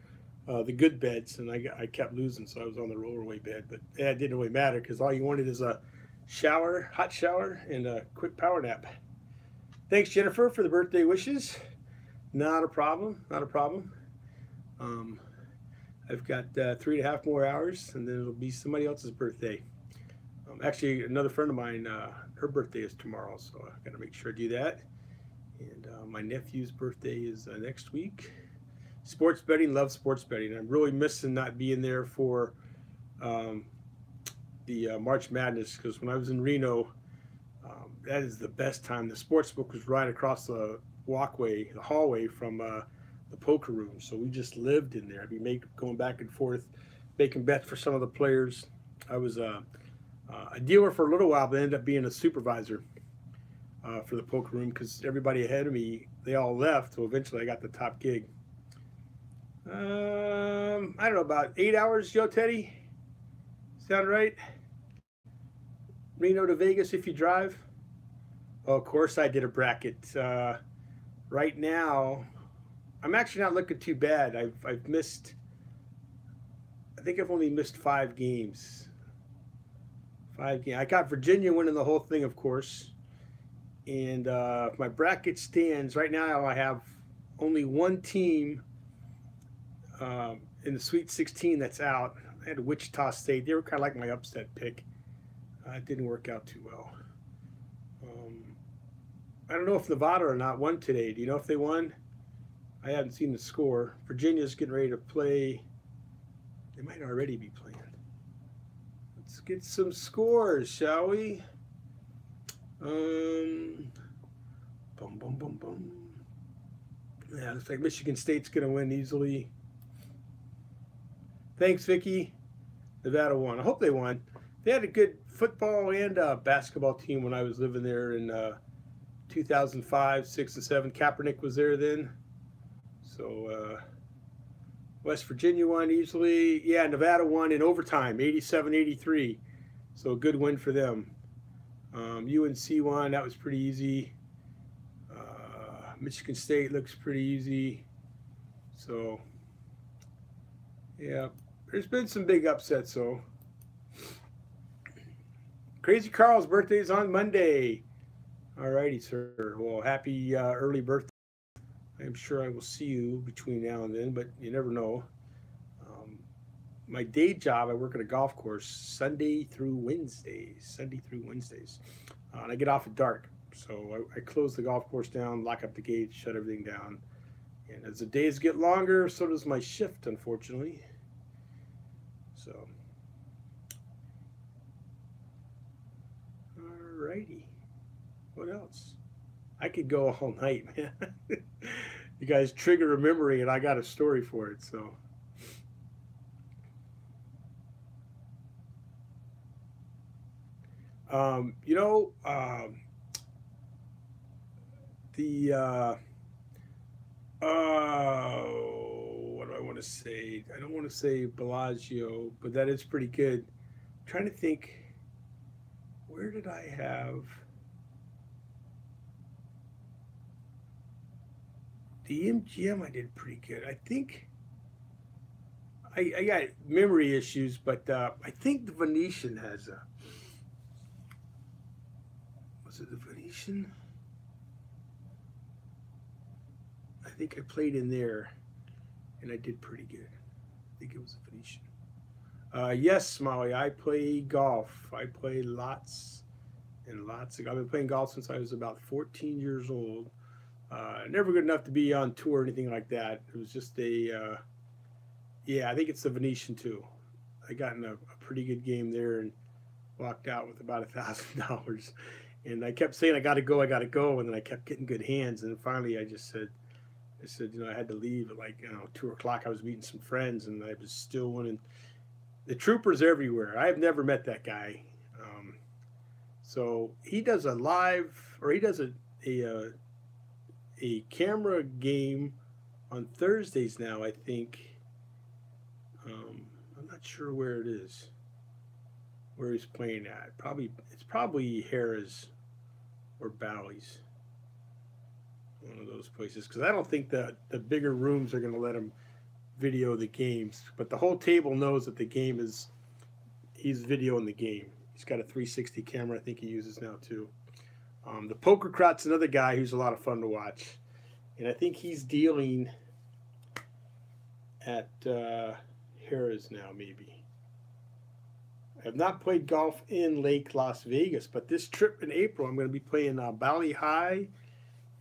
the good beds, and I kept losing, so I was on the rollerway bed. But yeah, it didn't really matter because all you wanted is a shower, hot shower, and a quick power nap. Thanks, Jennifer, for the birthday wishes. Not a problem, not a problem. I've got 3.5 more hours, and then it'll be somebody else's birthday. Actually, another friend of mine, her birthday is tomorrow, so I've got to make sure I do that. And my nephew's birthday is next week. Sports betting, love sports betting. I'm really missing not being there for the March Madness, because when I was in Reno, that is the best time. The sports book was right across the walkway, the hallway from the poker room. So we just lived in there. I'd be going back and forth, making bets for some of the players. I was a dealer for a little while, but ended up being a supervisor for the poker room because everybody ahead of me, they all left. So eventually I got the top gig. I don't know, about 8 hours, Joe Teddy? Sound right? Reno to Vegas if you drive? Well, of course I did a bracket. Right now, I'm actually not looking too bad. I've missed, I think I've only missed 5 games. 5 games. I got Virginia winning the whole thing, of course. And if my bracket stands, right now I have only one team in the Sweet 16 that's out. I had Wichita State. They were kind of like my upset pick. It didn't work out too well. I don't know if Nevada or not won today. Do you know if they won? I haven't seen the score. Virginia's getting ready to play. They might already be playing. Let's get some scores, shall we? Boom, boom, boom, boom. Yeah, looks like Michigan State's going to win easily. Thanks, Vicky. Nevada won. I hope they won. They had a good football and basketball team when I was living there in 2005, 6, and 7. Kaepernick was there then. So West Virginia won easily. Yeah, Nevada won in overtime, 87-83. So a good win for them. UNC won. That was pretty easy. Michigan State looks pretty easy. So, yeah, there's been some big upsets, so. Crazy Carl's birthday is on Monday. All righty, sir. Well, happy early birthday. I'm sure I will see you between now and then, but you never know. My day job, I work at a golf course Sunday through Wednesdays. And I get off at dark. So I close the golf course down, lock up the gates, shut everything down. And as the days get longer, so does my shift, unfortunately. So, all righty. What else? I could go all night, man. You guys trigger a memory, and I got a story for it, so. What do I want to say? I don't want to say Bellagio, but that is pretty good. I'm trying to think, where did I have the MGM? I did pretty good. I think I got memory issues, but I think the Venetian has a. Was it the Venetian? I think I played in there, and I did pretty good. I think it was a Venetian. Yes, Molly, I play golf. I play lots and lots. I've been playing golf since I was about 14 years old. Never good enough to be on tour or anything like that. It was just a, yeah, I think it's the Venetian too. I got in a pretty good game there and walked out with about $1,000. And I kept saying, I got to go. And then I kept getting good hands. And then finally I just said, I had to leave at like, 2 o'clock. I was meeting some friends and I was still winning. The troopers everywhere. I've never met that guy. So he does a live, or he does a camera game on Thursdays now, I think. I'm not sure where it is, where he's playing at. It's probably Harrah's or Bally's, one of those places, because I don't think that the bigger rooms are going to let him video the games, but the whole table knows that the game is, he's videoing the game. He's got a 360 camera, I think he uses now too. The Poker Crot's another guy who's a lot of fun to watch, and I think he's dealing at Harrah's now, maybe. I have not played golf in Lake Las Vegas, but this trip in April I'm going to be playing Bally High,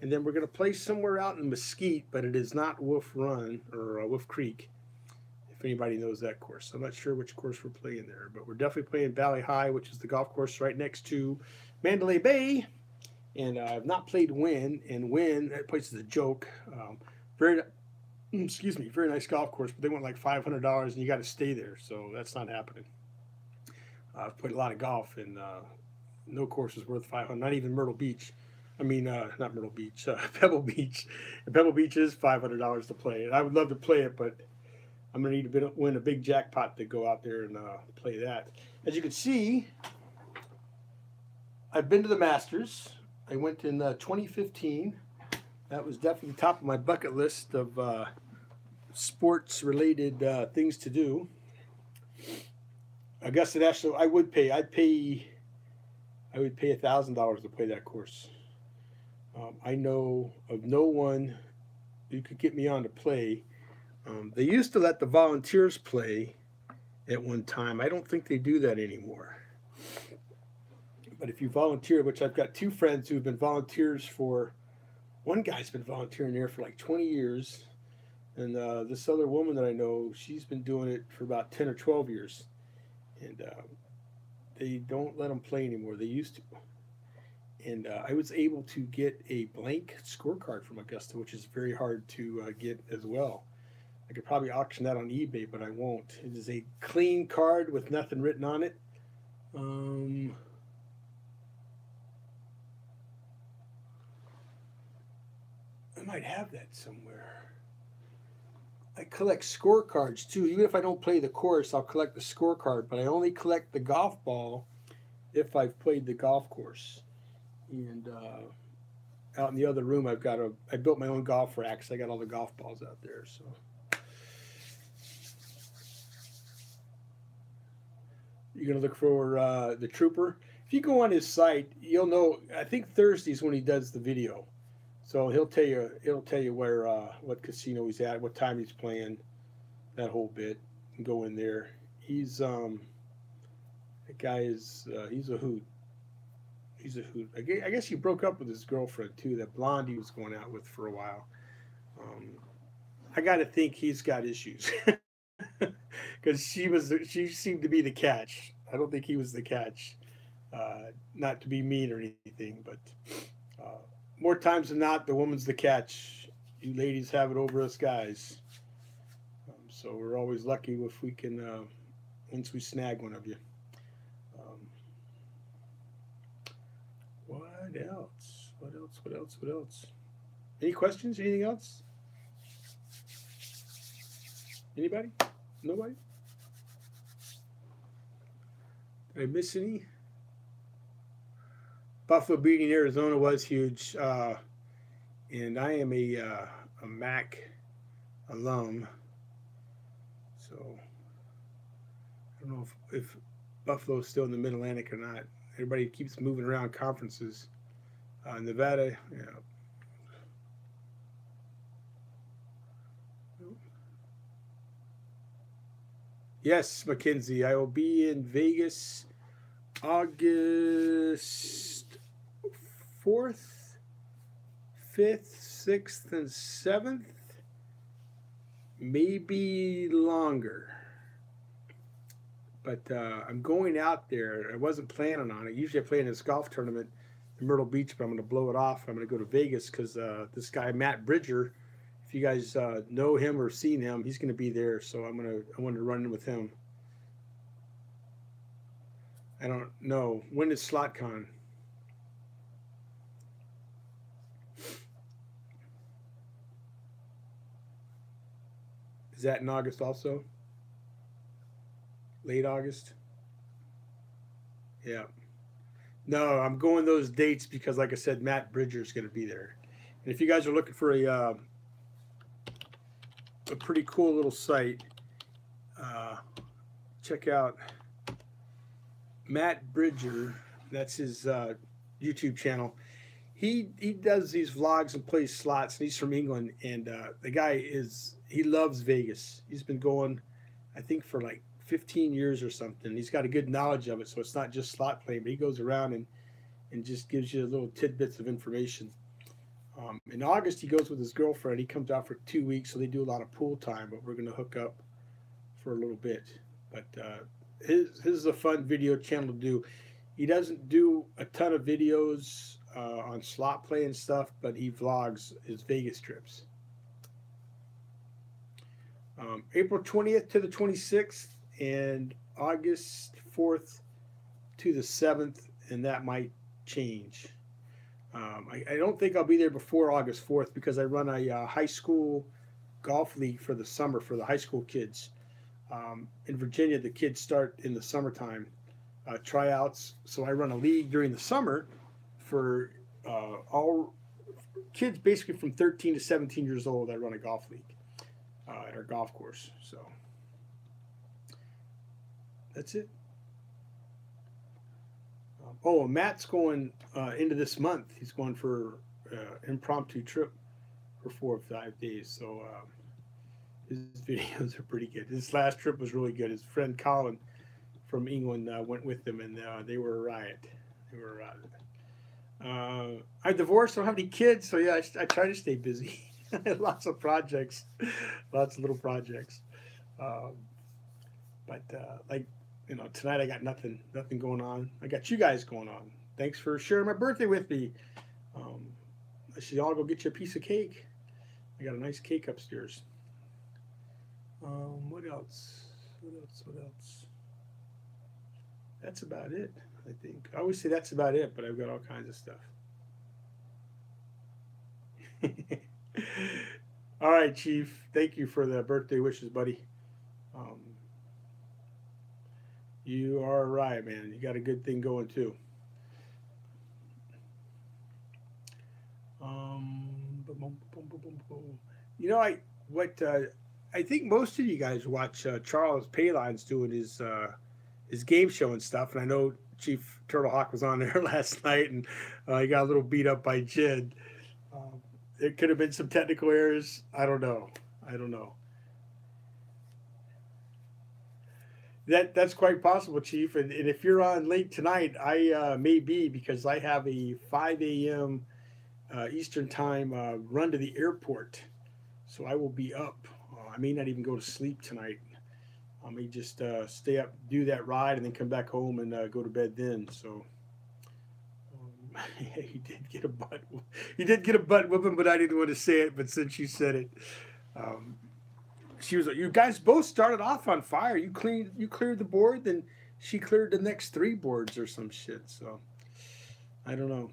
and then we're going to play somewhere out in Mesquite, but it is not Wolf Run or Wolf Creek, if anybody knows that course. I'm not sure which course we're playing there, but we're definitely playing Bally High, which is the golf course right next to Mandalay Bay. And I've not played Wynn, and Wynn, that place is a joke. Very nice golf course, but they want like $500 and you got to stay there, so that's not happening. I've played a lot of golf, and no course is worth $500. Not even Myrtle Beach. I mean, not Myrtle Beach, Pebble Beach. And Pebble Beach is $500 to play, and I would love to play it, but I'm gonna need to win a big jackpot to go out there and play that. As you can see, I've been to the Masters. I went in 2015. that was definitely top of my bucket list of sports-related things to do. Augusta National, I would pay. I would pay $1,000 to play that course. I know of no one who could get me on to play. They used to let the volunteers play at one time. I don't think they do that anymore. But if you volunteer, which I've got two friends who've been volunteers for, one guy's been volunteering there for like 20 years. And this other woman that I know, she's been doing it for about 10 or 12 years. And they don't let them play anymore. They used to. And I was able to get a blank scorecard from Augusta, which is very hard to get as well. I could probably auction that on eBay, but I won't. It is a clean card with nothing written on it. I might have that somewhere. I collect scorecards too. Even if I don't play the course, I'll collect the scorecard, but I only collect the golf ball if I've played the golf course. And out in the other room, I built my own golf rack, so I got all the golf balls out there. So you're gonna look for the Trooper. If you go on his site, you'll know. I think Thursday's when he does the video, so he'll tell you where what casino he's at, what time he's playing, that whole bit, and go in there. He's that guy is he's a hoot. He's a hoot. I guess he broke up with his girlfriend too, that blonde he was going out with for a while. I got to think he's got issues because she seemed to be the catch. I don't think he was the catch. Not to be mean or anything, but more times than not, the woman's the catch. You ladies have it over us guys. So we're always lucky if we can once we snag one of you. What else? What else? What else? What else? Any questions? Anything else? Anybody? Nobody? Did I miss any? Buffalo beating Arizona was huge, and I am a MAC alum, so I don't know if Buffalo's still in the Mid-Atlantic or not. Everybody keeps moving around conferences. Nevada, yeah. Yes, Mackenzie, I will be in Vegas August 4th, 5th, 6th, and 7th. Maybe longer. But I'm going out there. I wasn't planning on it. Usually I play in this golf tournament in Myrtle Beach, but I'm going to blow it off. I'm going to go to Vegas because this guy, Matt Bridger, if you guys know him or seen him, he's going to be there. So I wanted to run in with him. I don't know. When is SlotCon? Is that in August also? Late August? Yeah. No, I'm going those dates because, like I said, Matt Bridger is going to be there. And if you guys are looking for a pretty cool little site, check out Matt Bridger. That's his YouTube channel. He does these vlogs and plays slots, and he's from England. And the guy he loves Vegas. He's been going, I think, for like 15 years or something. He's got a good knowledge of it, so it's not just slot playing, but he goes around and just gives you little tidbits of information. In August, he goes with his girlfriend. He comes out for 2 weeks, so they do a lot of pool time, but we're going to hook up for a little bit. But his is a fun video channel to do. He doesn't do a ton of videos on slot play and stuff, but he vlogs his Vegas trips. April 20th to the 26th and August 4th to the 7th, and that might change. I don't think I'll be there before August 4th because I run a high school golf league for the summer for the high school kids. In Virginia, the kids start in the summertime tryouts, so I run a league during the summer for all kids basically from 13 to 17 years old that run a golf league at our golf course. So that's it. Oh, Matt's going into this month. He's going for impromptu trip for 4 or 5 days. So his videos are pretty good. His last trip was really good. His friend Colin from England went with him, and they were a riot. They were a riot. I'm divorced. I don't have any kids, so yeah, I try to stay busy. Lots of projects, lots of little projects. But like, you know, tonight I got nothing going on. I got you guys going on. Thanks for sharing my birthday with me. I should all go get you a piece of cake. I got a nice cake upstairs. What else? What else? That's about it, I think. I always say that's about it, but I've got all kinds of stuff. All right, Chief. Thank you for the birthday wishes, buddy. You are right, man. You got a good thing going too. You know, I think most of you guys watch Charles Palin's doing his game show and stuff, and I know Chief Turtlehawk was on there last night, and he got a little beat up by Jid. It could have been some technical errors. I don't know. That's quite possible, Chief. And if you're on late tonight, I may be, because I have a 5 a.m. Eastern time run to the airport. So I will be up. I may not even go to sleep tonight. I may just stay up, do that ride, and then come back home and go to bed then. So he did get a butt whipping, but I didn't want to say it. But since you said it, she was like, "You guys both started off on fire. You cleared the board, then she cleared the next 3 boards or some shit." So I don't know.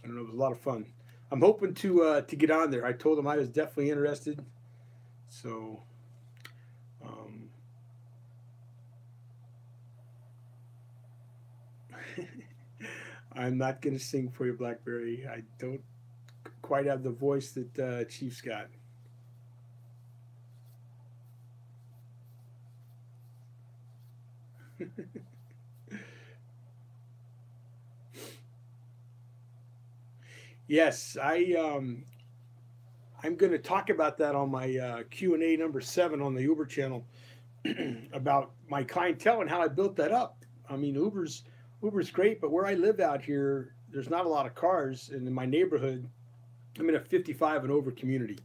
It was a lot of fun. I'm hoping to get on there. I told him I was definitely interested. So I'm not going to sing for you, Blackberry. I don't quite have the voice that Chief's got. Yes, I'm going to talk about that on my Q&A number 7 on the Uber channel about my clientele and how I built that up. I mean, Uber's great, but where I live out here, there's not a lot of cars. And in my neighborhood, I'm in a 55 and over community.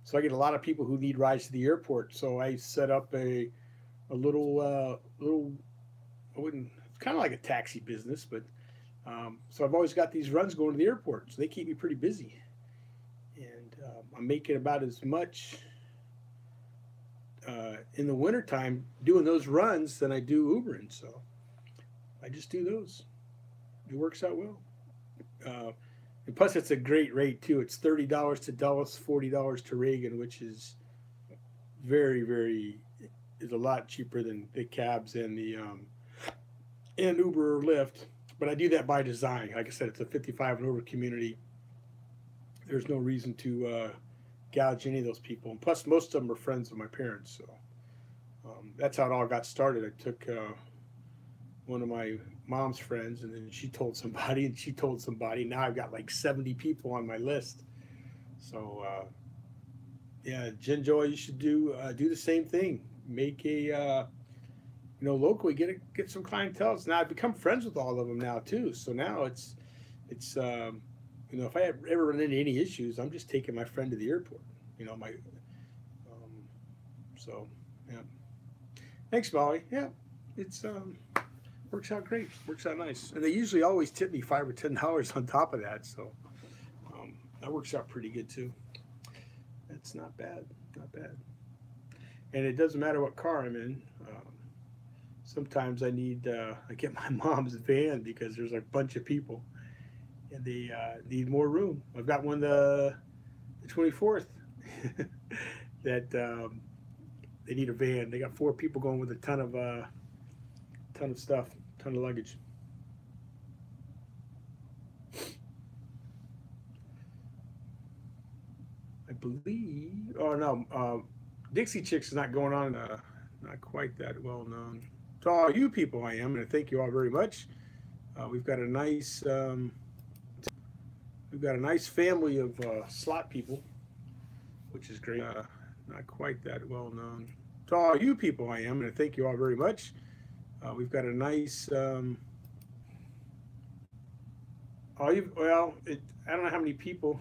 So I get a lot of people who need rides to the airport. So I set up a little, it's kind of like a taxi business, but so I've always got these runs going to the airport. So they keep me pretty busy. And I'm making about as much in the wintertime doing those runs than I do Ubering. So I just do those. It works out well. And plus, it's a great rate, too. It's $30 to Dulles, $40 to Reagan, which is is a lot cheaper than the cabs and the and Uber or Lyft. But I do that by design. Like I said, it's a 55 and over community. There's no reason to gouge any of those people. And plus, most of them are friends of my parents. So that's how it all got started. I took one of my mom's friends, and then she told somebody, and she told somebody. Now I've got like 70 people on my list. So yeah, Jen Joy, you should do the same thing. Make a locally get some clientele. Now I've become friends with all of them now too. So now it's if I ever run into any issues, I'm just taking my friend to the airport. So yeah. Thanks, Molly. Yeah, it's works out great. Works out nice. And they usually always tip me $5 or $10 on top of that. So that works out pretty good too. It's not bad. Not bad. And it doesn't matter what car I'm in. Sometimes I get my mom's van because there's a bunch of people and they need more room. I've got one the 24th that they need a van. They got 4 people going with a ton of stuff, ton of luggage. believe. Oh no, Dixie Chicks is not going on. Not quite that well known. To all you people, I am, and thank you all very much. We've got a nice, family of slot people, which is great. Not quite that well known. To all you people, I am, and thank you all very much. We've got a nice. I don't know how many people.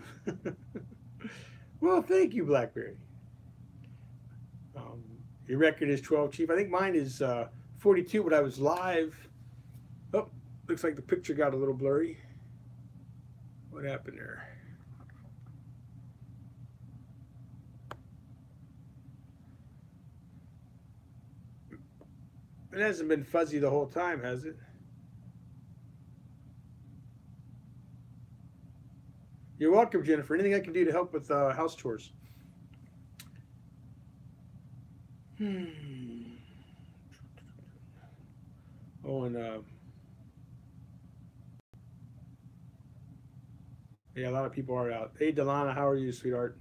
Well, thank you, Blackberry. Um, your record is 12, Chief. I think mine is 42, but I was live. Oh, looks like the picture got a little blurry. What happened there? It hasn't been fuzzy the whole time, has it? You're welcome, Jennifer. Anything I can do to help with house chores? Oh, and yeah, a lot of people are out. Hey, Delana, how are you, sweetheart?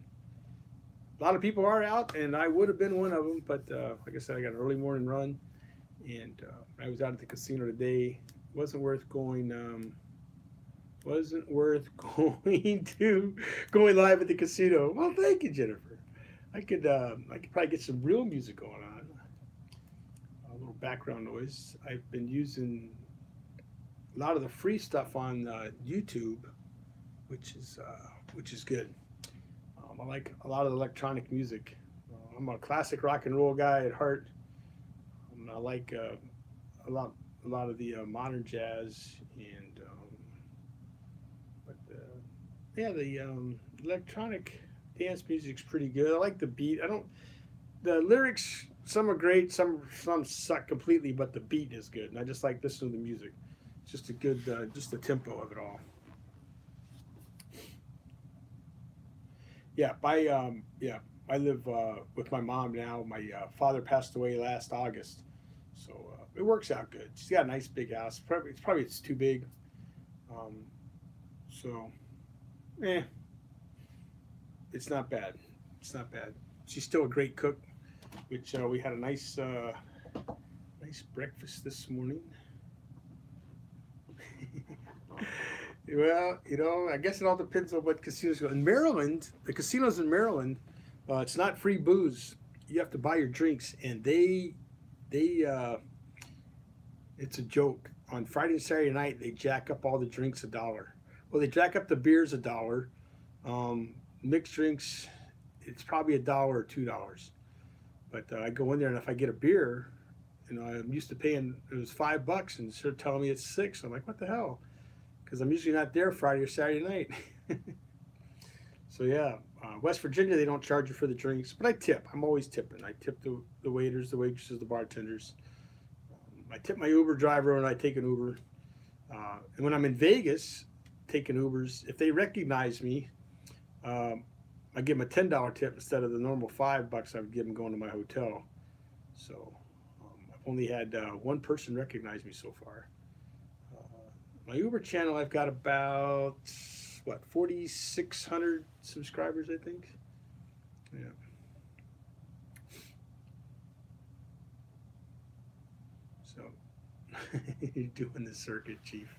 A lot of people are out, and I would have been one of them, but like I said, I got an early morning run, and I was out at the casino today. Wasn't worth going. Wasn't worth going live at the casino. Well, thank you, Jennifer. I could probably get some real music going on. A little background noise. I've been using a lot of the free stuff on YouTube, which is good. I like a lot of electronic music. I'm a classic rock and roll guy at heart. I like a lot of the modern jazz and yeah, the electronic dance music's pretty good. I like the beat. The lyrics, some are great, some suck completely, but the beat is good, and I just like listening to the music. It's just a good, just the tempo of it all. Yeah, I live with my mom now. My father passed away last August, so it works out good. She's got a nice big house. It's too big, so it's not bad. It's not bad. She's still a great cook, which we had a nice breakfast this morning. Well, I guess it all depends on what casinos go. In Maryland, the casinos in Maryland, it's not free booze. You have to buy your drinks, and it's a joke. On Friday and Saturday night, they jack up all the drinks $1. Well, they jack up the beers $1. Mixed drinks, it's probably $1 or $2. But I go in there, and if I get a beer, I'm used to paying, it was $5, and they're telling me it's $6. I'm like, what the hell? Because I'm usually not there Friday or Saturday night. So yeah, West Virginia, they don't charge you for the drinks, but I tip. I'm always tipping. I tip the waiters, the waitresses, the bartenders. I tip my Uber driver when I take an Uber. And when I'm in Vegas taking Ubers, if they recognize me, I give them a $10 tip instead of the normal $5 I would give them going to my hotel. So I've only had one person recognize me so far. My Uber channel, I've got about 4,600 subscribers, I think. Yeah. So you're doing the circuit, Chief.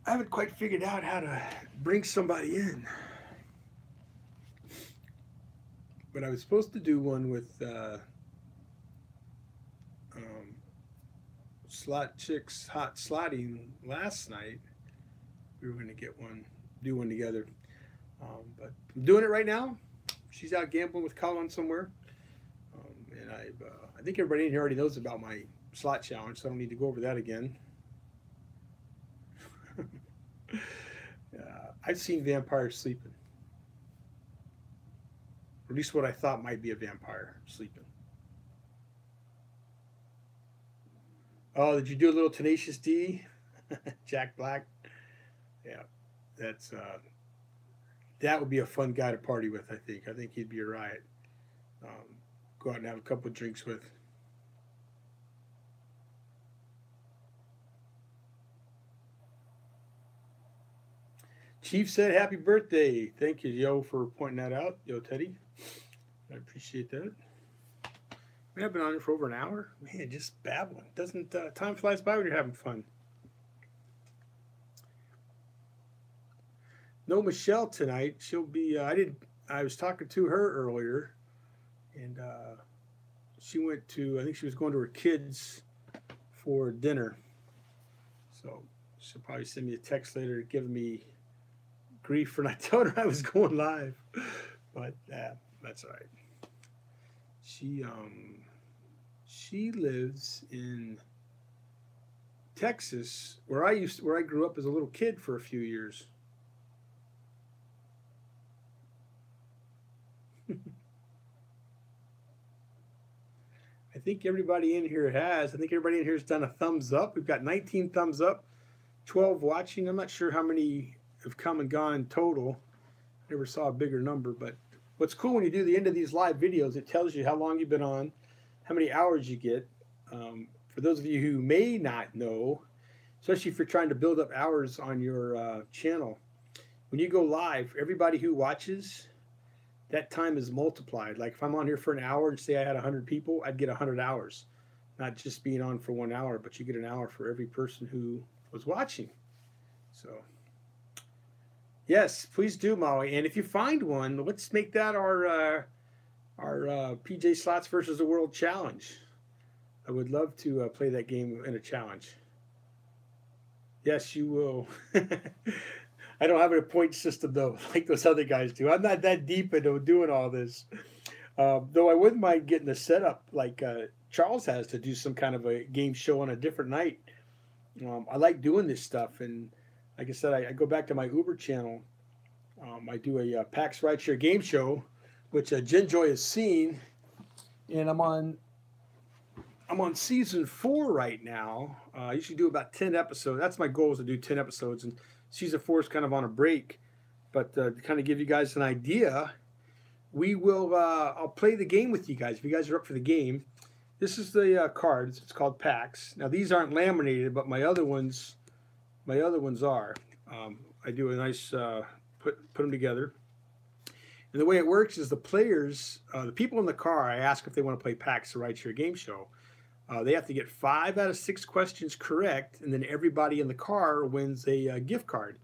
I haven't quite figured out how to bring somebody in. But I was supposed to do one with Slot Chicks Hot Slotting last night. We were going to do one together. But I'm doing it right now. She's out gambling with Colin somewhere. And I think everybody in here already knows about my slot challenge, so I don't need to go over that again. I've seen vampires sleeping. Or at least what I thought might be a vampire sleeping. Oh, did you do a little Tenacious D? Jack Black? Yeah, that would be a fun guy to party with, I think. I think he'd be a riot. Go out and have a couple of drinks with. Chief said happy birthday. Thank you, Yo, for pointing that out. Yo, Teddy. I appreciate that. We have been on it for over an hour. Man, just babbling. Doesn't time flies by when you're having fun. No Michelle tonight. She'll be. I was talking to her earlier, and she went to. I think she was going to her kids for dinner. So she'll probably send me a text later giving me grief for not telling her I was going live. But that's all right. She lives in Texas, where I grew up as a little kid for a few years. I think everybody in here has. I think everybody in here has done a thumbs up. We've got 19 thumbs up, 12 watching. I'm not sure how many have come and gone total. Never saw a bigger number, but what's cool when you do the end of these live videos, it tells you how long you've been on, how many hours you get. For those of you who may not know, especially if you're trying to build up hours on your channel, when you go live, everybody who watches, that time is multiplied. Like if I'm on here for an hour and say I had 100 people, I'd get 100 hours. Not just being on for 1 hour, but you get an hour for every person who was watching. So yes, please do, Molly. And if you find one, let's make that our PJ Slots versus the World Challenge. I would love to play that game in a challenge. Yes, you will. I don't have a point system, though, like those other guys do. I'm not that deep into doing all this. Though I wouldn't mind getting a setup like Charles has to do some kind of a game show on a different night. I like doing this stuff. And like I said, I go back to my Uber channel. I do a PAX Rideshare game show, which Jinjoy has seen. And I'm on season 4 right now. I usually do about 10 episodes. That's my goal, is to do 10 episodes. And season 4 is kind of on a break. But to kind of give you guys an idea, we will. I'll play the game with you guys if you guys are up for the game. This is the cards. It's called PAX. Now these aren't laminated, but my other ones are. I do a nice put them together. And the way it works is the players, the people in the car, I ask if they want to play PAX, the Rideshare game show. They have to get 5 out of 6 questions correct, and then everybody in the car wins a gift card.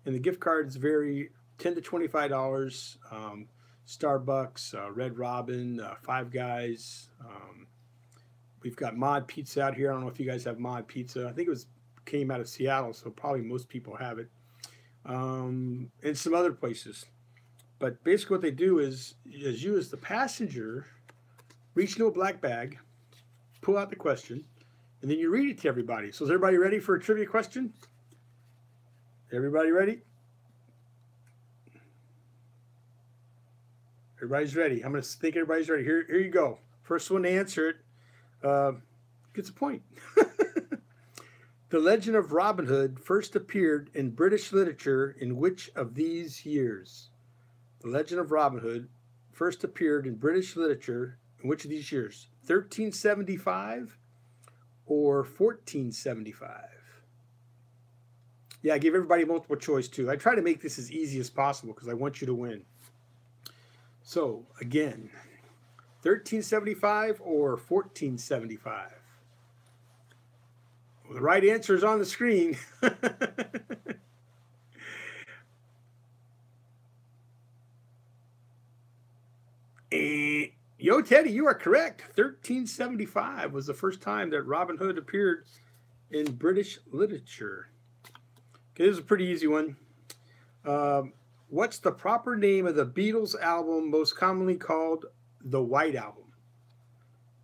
And the gift cards vary $10 to $25. Starbucks, Red Robin, Five Guys. We've got Mod Pizza out here. I don't know if you guys have Mod Pizza. I think it came out of Seattle, so probably most people have it. And some other places. But basically what they do is you as the passenger reach into a black bag, pull out the question, and then you read it to everybody. So is everybody ready for a trivia question? Everybody ready? Everybody's ready. I'm going to think everybody's ready. Here you go. First one to answer it gets a point. The Legend of Robin Hood first appeared in British literature in which of these years? The Legend of Robin Hood first appeared in British literature in which of these years? 1375 or 1475? Yeah, I give everybody multiple choice too. I try to make this as easy as possible because I want you to win. So again, 1375 or 1475? Well, the right answer is on the screen. Yo, Teddy, you are correct. 1375 was the first time that Robin Hood appeared in British literature. Okay, this is a pretty easy one. What's the proper name of the Beatles album most commonly called the White Album?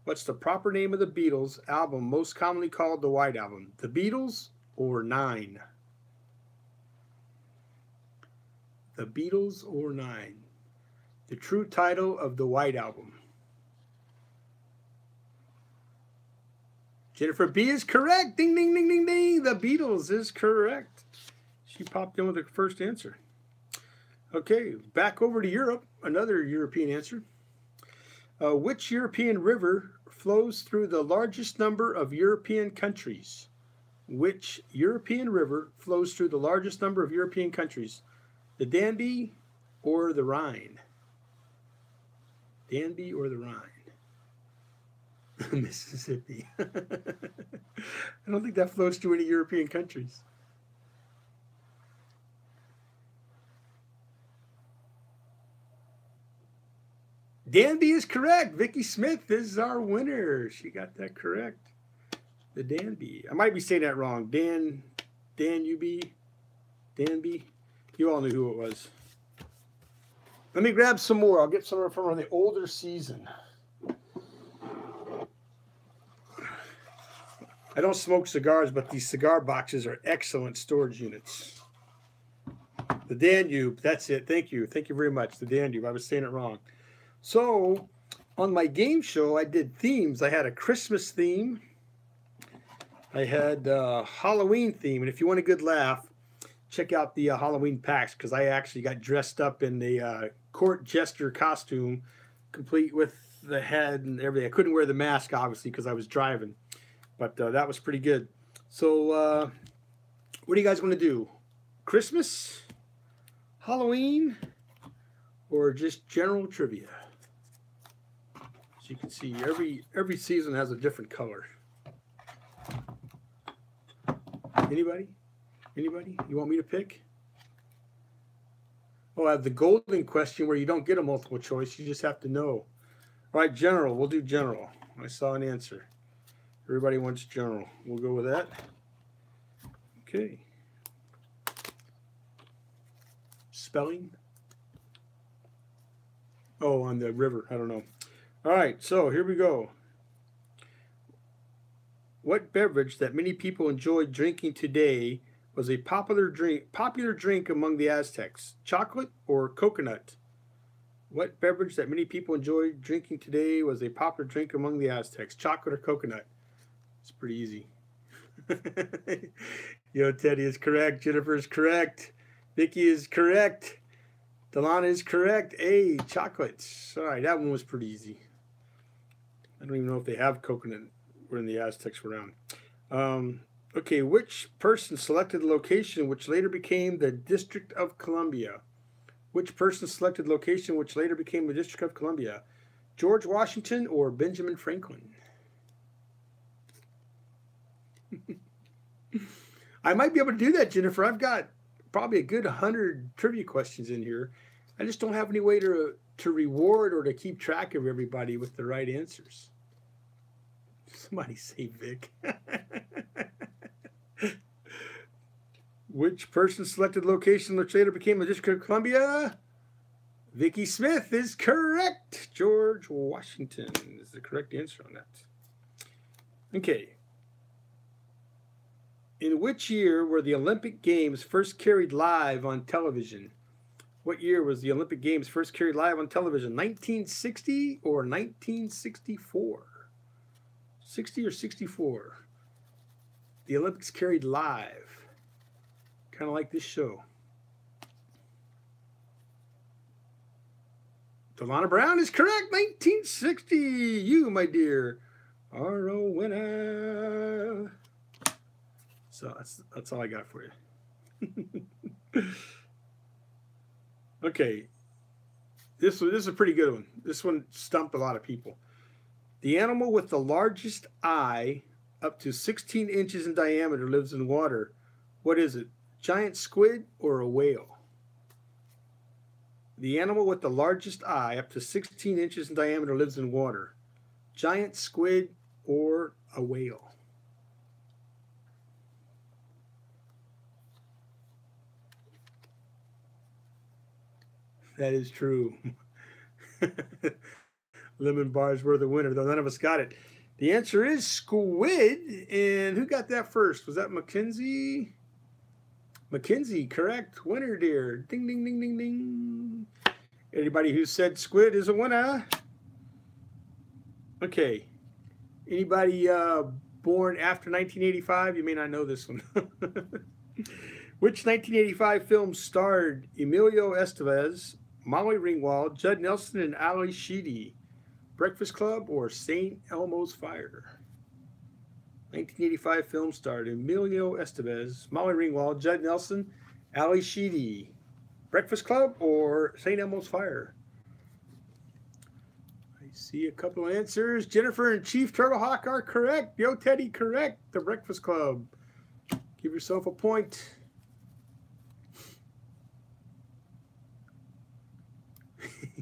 What's the proper name of the Beatles album most commonly called the White Album? The Beatles or 9? The Beatles or 9? The true title of the White Album. Jennifer B is correct. Ding, ding, ding, ding, ding. The Beatles is correct. She popped in with the first answer. Okay, back over to Europe. Another European answer. Which European river flows through the largest number of European countries? Which European river flows through the largest number of European countries? The Danby or the Rhine? Danby or the Rhine? Mississippi. I don't think that flows through any European countries. Danby is correct. Vicky Smith is our winner. She got that correct. The Danby. I might be saying that wrong. Danby. You all knew who it was. Let me grab some more. I'll get some from the older season. I don't smoke cigars, but these cigar boxes are excellent storage units. The Danube. That's it. Thank you. Thank you very much. The Danube. I was saying it wrong. So, on my game show, I did themes. I had a Christmas theme. I had a Halloween theme. And if you want a good laugh, check out the Halloween packs, because I actually got dressed up in the court jester costume, complete with the head and everything. I couldn't wear the mask, obviously, because I was driving. But that was pretty good. So, what do you guys want to do? Christmas? Halloween? Or just general trivia? As you can see, every season has a different color. Anybody? Anybody? You want me to pick? Oh, I have the golden question where you don't get a multiple choice. You just have to know. All right, general. We'll do general. I saw an answer. Everybody wants general. We'll go with that. Okay. Spelling? Oh, on the river. I don't know. All right, so here we go. What beverage that many people enjoy drinking today was a popular drink among the Aztecs? Chocolate or coconut? What beverage that many people enjoy drinking today was a popular drink among the Aztecs? Chocolate or coconut? It's pretty easy. Yo, Teddy is correct. Jennifer is correct. Vicky is correct. Delana is correct. Hey, chocolates. All right, that one was pretty easy. I don't even know if they have coconut when the Aztecs were around. Okay, which person selected the location which later became the District of Columbia? Which person selected the location which later became the District of Columbia? George Washington or Benjamin Franklin? I might be able to do that, Jennifer. I've got probably a good 100 trivia questions in here. I just don't have any way to reward or to keep track of everybody with the right answers. Somebody say Vic. Which person selected location which later became the District of Columbia? Vicky Smith is correct. George Washington is the correct answer on that. Okay. In which year were the Olympic Games first carried live on television? What year was the Olympic Games first carried live on television? 1960 or 1964? 60 or 64? The Olympics carried live. Kind of like this show. Delana Brown is correct. 1960. You, my dear, are a winner. So that's all I got for you. Okay. This is a pretty good one. This one stumped a lot of people. The animal with the largest eye, up to 16 inches in diameter, lives in water. What is it? Giant squid or a whale? The animal with the largest eye, up to 16 inches in diameter, lives in water. Giant squid or a whale? That is true. Lemon bars were the winner, though none of us got it. The answer is squid. And who got that first? Was that Mackenzie? Mackenzie, correct. Winner, dear. Ding, ding, ding, ding, ding. Anybody who said squid is a winner. Okay. Anybody born after 1985? You may not know this one. Which 1985 film starred Emilio Estevez, Molly Ringwald, Judd Nelson, and Ali Sheedy? Breakfast Club or St. Elmo's Fire? 1985 film starred Emilio Estevez, Molly Ringwald, Judd Nelson, Ali Sheedy. Breakfast Club or St. Elmo's Fire? I see a couple answers. Jennifer and Chief Turtlehawk are correct. Yo, Teddy, correct. The Breakfast Club. Give yourself a point.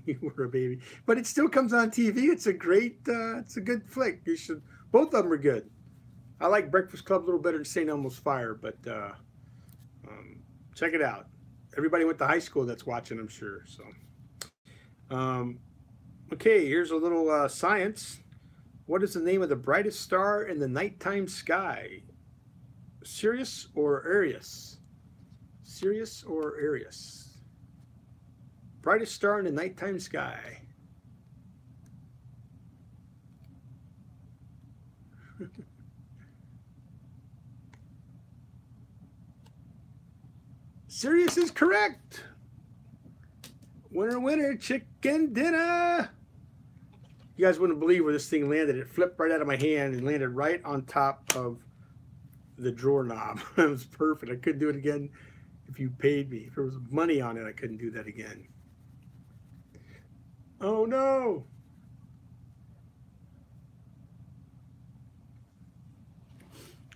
You were a baby, but it still comes on TV. It's a great, it's a good flick. You should. Both of them are good. I like Breakfast Club a little better than St. Elmo's Fire, but check it out. Everybody went to high school that's watching, I'm sure. So, okay, here's a little science. What is the name of the brightest star in the nighttime sky? Sirius or Arius? Sirius or Arius? Brightest star in the nighttime sky. Sirius is correct. Winner, winner, chicken dinner. You guys wouldn't believe where this thing landed. It flipped right out of my hand and landed right on top of the drawer knob. It was perfect. I couldn't do it again if you paid me. If there was money on it, I couldn't do that again. Oh no!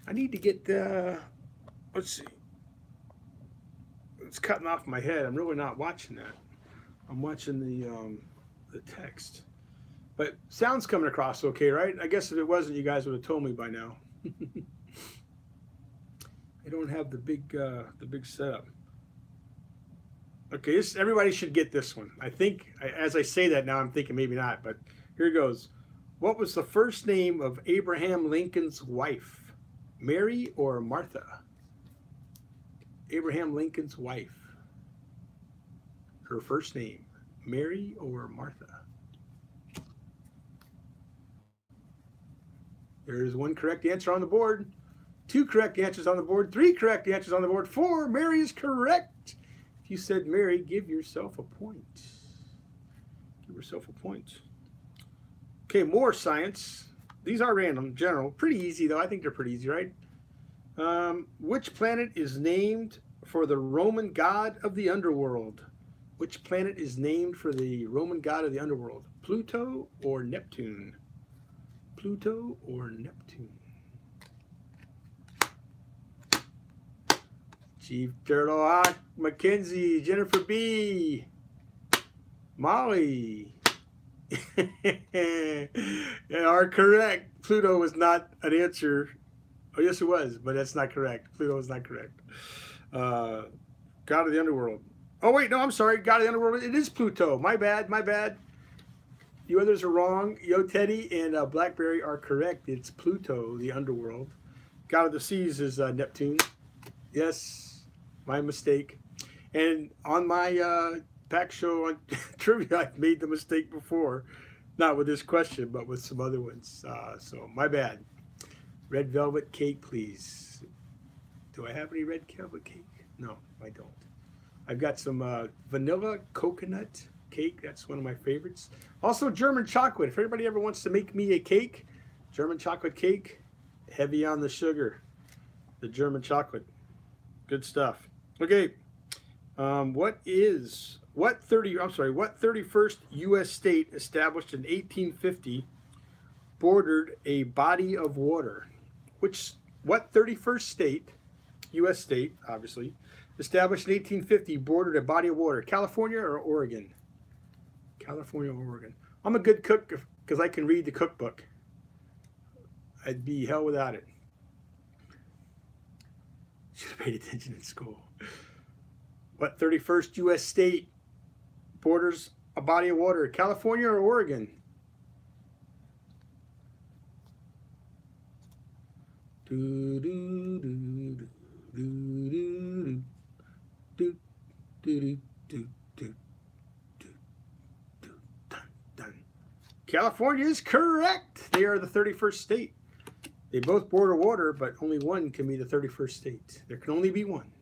I need to get let's see. It's cutting off my head. I'm really not watching that. I'm watching the text. But sound's coming across okay, right? I guess if it wasn't, you guys would have told me by now. I don't have the big setup. Okay, everybody should get this one. I think, as I say that now, I'm thinking maybe not, but here it goes. What was the first name of Abraham Lincoln's wife? Mary or Martha? Abraham Lincoln's wife. Her first name, Mary or Martha? There's one correct answer on the board. 2 correct answers on the board. 3 correct answers on the board. 4. Mary is correct. If you said Mary, give yourself a point. Give yourself a point. Okay, more science. These are random, general. Pretty easy, though. I think they're pretty easy, right? Which planet is named for the Roman god of the underworld? Which planet is named for the Roman god of the underworld? Pluto or Neptune? Pluto or Neptune? Chief Turtlehawk, Mackenzie, Jennifer B, Molly are correct. Pluto was not an answer. Oh, yes, it was, but that's not correct. Pluto is not correct. God of the underworld. Oh, wait, no, I'm sorry. God of the underworld. It is Pluto. My bad, my bad. You others are wrong. Yo, Teddy and Blackberry are correct. It's Pluto, the underworld. God of the seas is Neptune. Yes. My mistake. And on my pack show on trivia, I've made the mistake before. Not with this question, but with some other ones. So my bad. Red velvet cake, please. Do I have any red velvet cake? No, I don't. I've got some vanilla coconut cake. That's one of my favorites. Also German chocolate. If anybody ever wants to make me a cake, German chocolate cake, heavy on the sugar. The German chocolate. Good stuff. Okay, what 31st U.S. state established in 1850 bordered a body of water? What 31st state, U.S. state, obviously, established in 1850 bordered a body of water? California or Oregon? California or Oregon? I'm a good cook because I can read the cookbook. I'd be hell without it. Should have paid attention in school. What 31st U.S. state borders a body of water? California or Oregon? Do do do do do do do do do do dun dun. California is correct. They are the 31st state. They both border water, but only one can be the 31st state. There can only be one.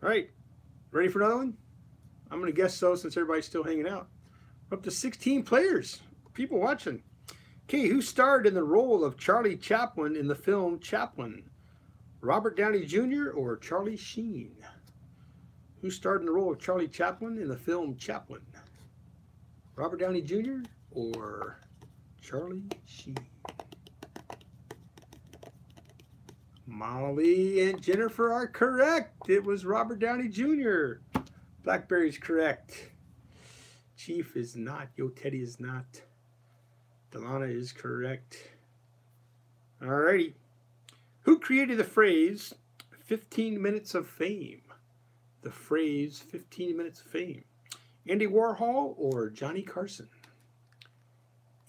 All right, ready for another one? I'm going to guess so since everybody's still hanging out. We're up to 16 players, people watching. Okay, who starred in the role of Charlie Chaplin in the film Chaplin? Robert Downey Jr. or Charlie Sheen? Who starred in the role of Charlie Chaplin in the film Chaplin? Robert Downey Jr. or Charlie Sheen? Molly and Jennifer are correct. It was Robert Downey Jr. Blackberry's correct. Chief is not. Yo Teddy is not. Delana is correct. Alrighty. Who created the phrase 15 minutes of fame? The phrase 15 minutes of fame. Andy Warhol or Johnny Carson?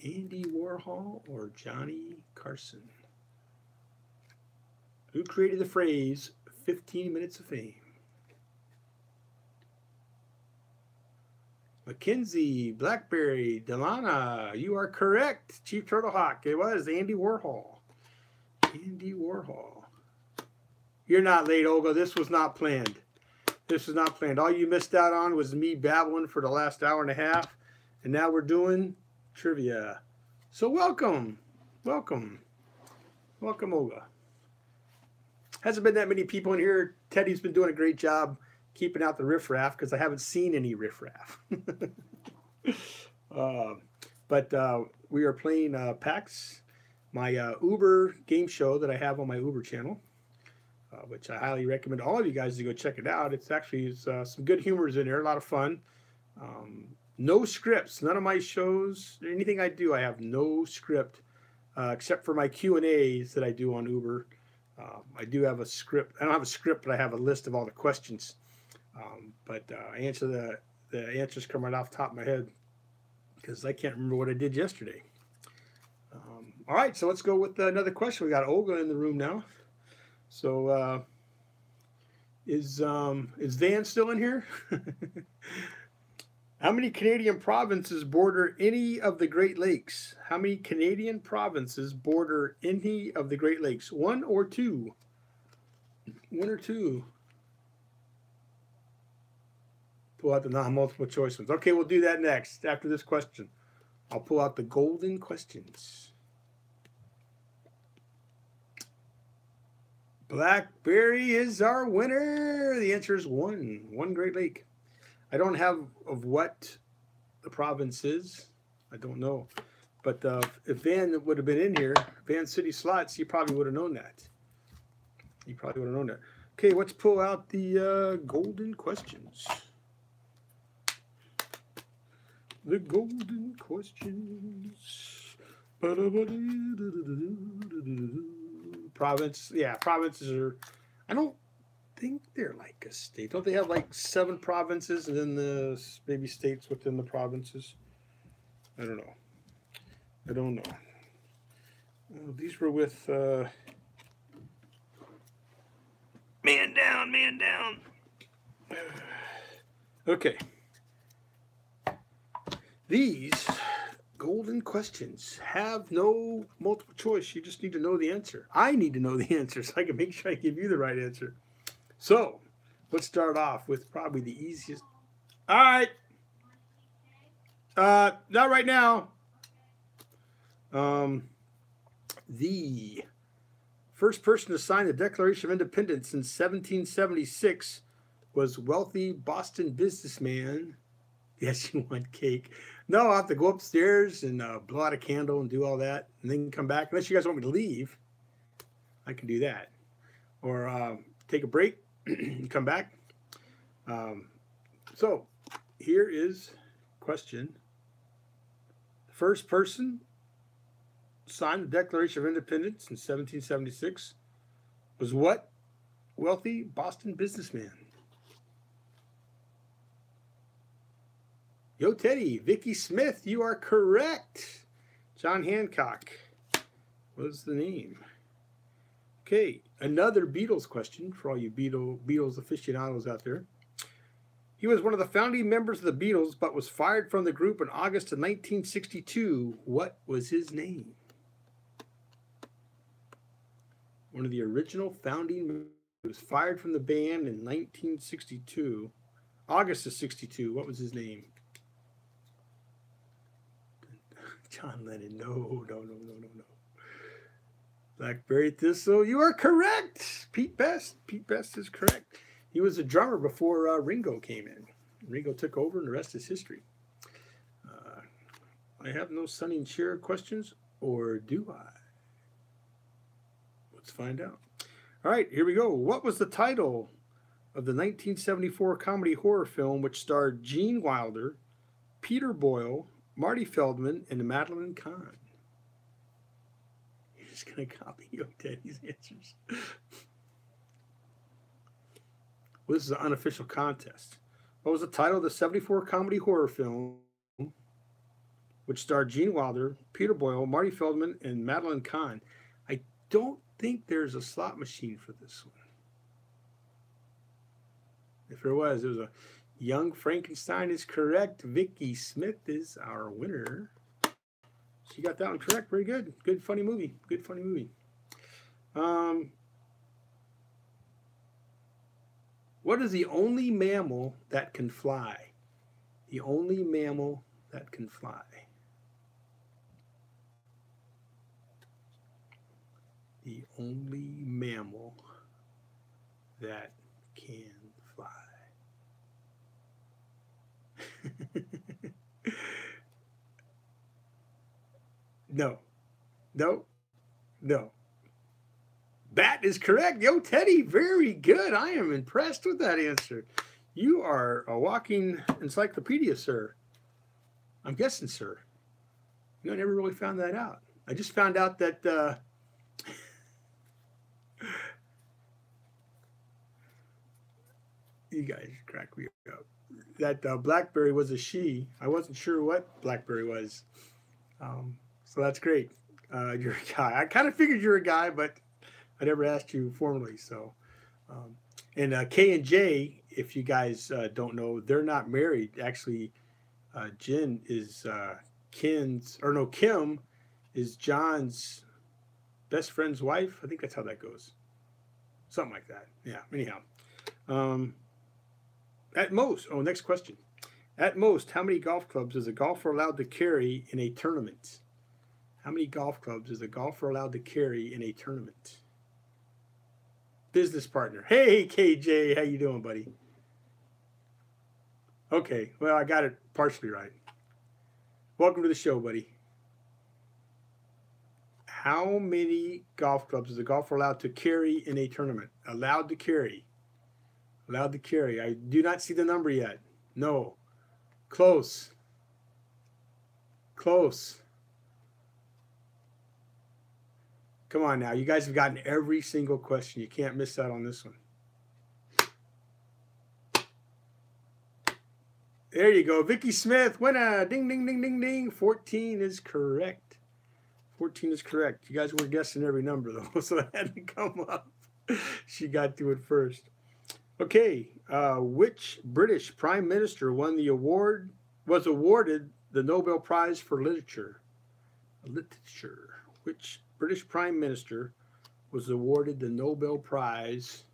Andy Warhol or Johnny Carson? Who created the phrase 15 minutes of fame? Mackenzie, Blackberry, Delana, you are correct. Chief Turtlehawk, it was Andy Warhol. Andy Warhol. You're not late, Olga. This was not planned. This was not planned. All you missed out on was me babbling for the last hour and a half. And now we're doing trivia. So welcome. Welcome. Welcome, Olga. Hasn't been that many people in here. Teddy's been doing a great job keeping out the riffraff because I haven't seen any riffraff. But we are playing PAX, my Uber game show that I have on my Uber channel, which I highly recommend all of you guys to go check it out. It's actually some good humors in there, a lot of fun. No scripts. None of my shows, anything I do, I have no script except for my Q&As that I do on Uber. I do have a script. I don't have a script, but I have a list of all the questions. I answer the answers come right off the top of my head because I can't remember what I did yesterday. All right, so let's go with another question. We got Olga in the room now. So is Van still in here? How many Canadian provinces border any of the Great Lakes? How many Canadian provinces border any of the Great Lakes? One or two? One or two? Pull out the non-multiple choice ones. Okay, we'll do that next. After this question, I'll pull out the golden questions. Blackberry is our winner. The answer is one. One Great Lake. I don't have of what the province is. I don't know. But if Van would have been in here, Van City Slots, he probably would have known that. He probably would have known that. Okay, let's pull out the golden questions. The golden questions. Province. Yeah, provinces are, I don't think they're like a state. Don't they have like 7 provinces and then the maybe states within the provinces? I don't know. I don't know. These were with man down, man down. Okay. These golden questions have no multiple choice. You just need to know the answer. I need to know the answer so I can make sure I give you the right answer. So let's start off with probably the easiest. All right. Not right now. The first person to sign the Declaration of Independence in 1776 was wealthy Boston businessman. Yes, you want cake. No, I'll have to go upstairs and blow out a candle and do all that and then come back. Unless you guys want me to leave, I can do that. Or take a break and come back. So here is question. The first person signed the Declaration of Independence in 1776 was what wealthy Boston businessman? Yo, Teddy, Vicky Smith, you are correct. John Hancock was the name. Okay, another Beatles question for all you Beatles aficionados out there. He was one of the founding members of the Beatles, but was fired from the group in August of 1962. What was his name? One of the original founding members was fired from the band in 1962. August of 62. What was his name? John Lennon. No. Blackberry Thistle. You are correct. Pete Best. Pete Best is correct. He was a drummer before Ringo came in. Ringo took over, and the rest is history. I have no Sonny and Cher questions, or do I? Let's find out. All right, here we go. What was the title of the 1974 comedy horror film which starred Gene Wilder, Peter Boyle, Marty Feldman, and Madeline Kahn? You're just going to copy Teddy's answers. Well, this is an unofficial contest. What was the title of the 74 comedy horror film which starred Gene Wilder, Peter Boyle, Marty Feldman, and Madeline Kahn? I don't think there's a slot machine for this one. If there was, it was a Young Frankenstein is correct. Vicky Smith is our winner. She got that one correct. Very good. Good funny movie. Good funny movie. What is the only mammal that can fly? The only mammal that can fly. The only mammal that can fly. No. Bat is correct. Yo, Teddy, very good. I am impressed with that answer. You are a walking encyclopedia, sir. I'm guessing, sir. I never really found that out. I just found out that you guys crack me up. That Blackberry was a she. I wasn't sure what Blackberry was. So that's great. You're a guy. I kind of figured you're a guy, but I never asked you formally. So, and K and J, if you guys don't know, they're not married. Actually, Jen is Kim is John's best friend's wife. I think that's how that goes. Something like that. Yeah. Anyhow, at most. Oh, next question. At most, how many golf clubs is a golfer allowed to carry in a tournament? How many golf clubs is a golfer allowed to carry in a tournament? Business partner. Hey, KJ, how you doing, buddy? Okay, well, I got it partially right. Welcome to the show, buddy. How many golf clubs is a golfer allowed to carry in a tournament? Allowed to carry. Allowed to carry. I do not see the number yet. No. Close. Close. Come on now. You guys have gotten every single question. You can't miss out on this one. There you go. Vicky Smith, winner. Ding, ding, ding, ding, ding. 14 is correct. 14 is correct. You guys were guessing every number, though, so that had to come up. She got to it first. Okay. Which British Prime Minister won the award, was awarded the Nobel Prize for Literature? Which British Prime Minister was awarded the Nobel Prize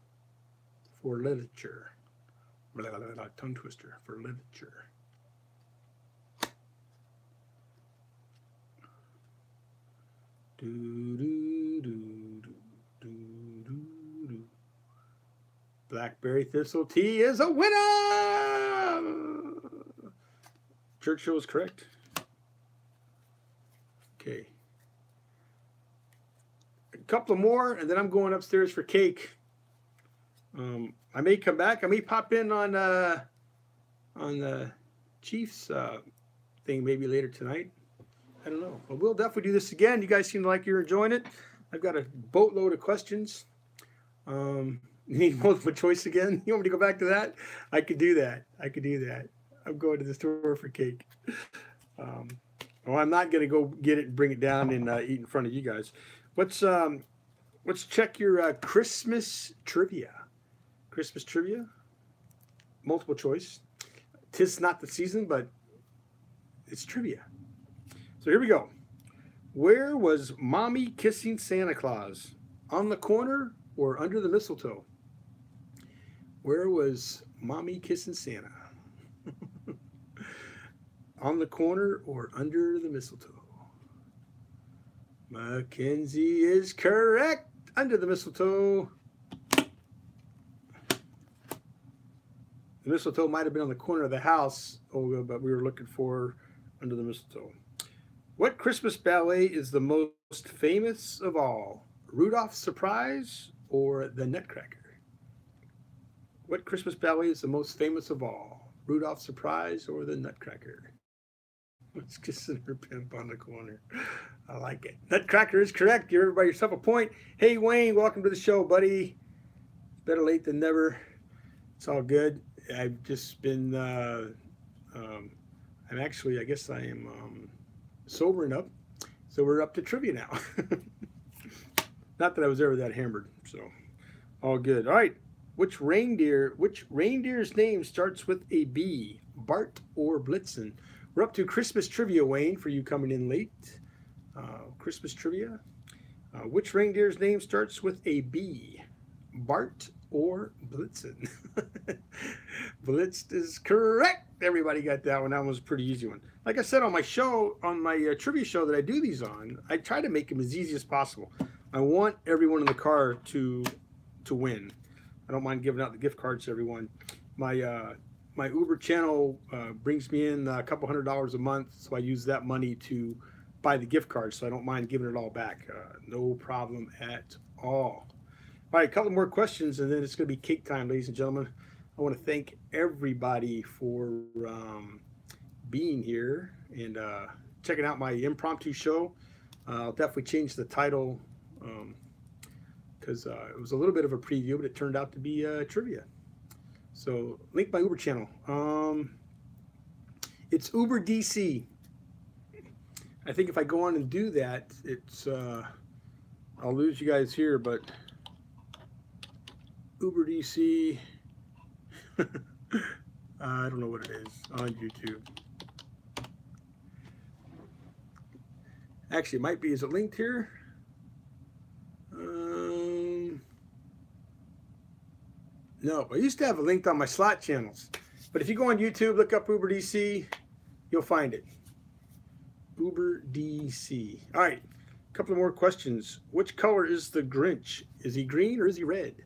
for Literature? Tongue twister, for literature. Blackberry Thistle Tea is a winner! Churchill is correct. Okay. A couple more, and then I'm going upstairs for cake. I may come back. I may pop in on the Chiefs thing maybe later tonight. I don't know. But we'll definitely do this again. You guys seem like you're enjoying it. I've got a boatload of questions. You need multiple choice again? You want me to go back to that? I could do that. I'm going to the store for cake. Well, I'm not going to go get it and bring it down and eat in front of you guys. Let's check your Christmas trivia. Christmas trivia, multiple choice. 'Tis not the season, but it's trivia. So here we go. Where was Mommy kissing Santa Claus? On the corner or under the mistletoe? Where was Mommy kissing Santa? On the corner or under the mistletoe? Mackenzie is correct. Under the mistletoe. The mistletoe might have been on the corner of the house, Olga, but we were looking for under the mistletoe. What Christmas ballet is the most famous of all? Rudolph's Surprise or the Nutcracker? What Christmas ballet is the most famous of all? Rudolph's Surprise or the Nutcracker? Let's kissing her pimp on the corner. I like it. Nutcracker is correct. Give everybody yourself a point. Hey, Wayne, welcome to the show, buddy. Better late than never. It's all good. I've just been, I'm actually, I guess I am sobering up. So we're up to trivia now. Not that I was ever that hammered, so all good. All right. Which reindeer's name starts with a B? Bart or Blitzen? We're up to Christmas trivia, Wayne, for you coming in late. Christmas trivia. Which reindeer's name starts with a B? Bart or Blitzen? Blitzed is correct. Everybody got that one. That one was a pretty easy one. Like I said on my show, on my trivia show that I do these on, I try to make them as easy as possible. I want everyone in the car to win. I don't mind giving out the gift cards to everyone. My Uber channel brings me in a couple $100s a month, so I use that money to buy the gift cards, so I don't mind giving it all back. No problem at all. All right, a couple more questions, and then it's going to be cake time, ladies and gentlemen. I want to thank everybody for being here and checking out my impromptu show. I'll definitely change the title because it was a little bit of a preview, but it turned out to be trivia. So link my Uber channel. It's Uber DC. I think if I go on and do that, it's I'll lose you guys here, but Uber DC. I don't know what it is on YouTube. Actually, it might be. Is it linked here? No, I used to have it linked on my slot channels. But if you go on YouTube, look up Uber DC, you'll find it. Uber DC. All right, a couple more questions. Which color is the Grinch? Is he green or is he red?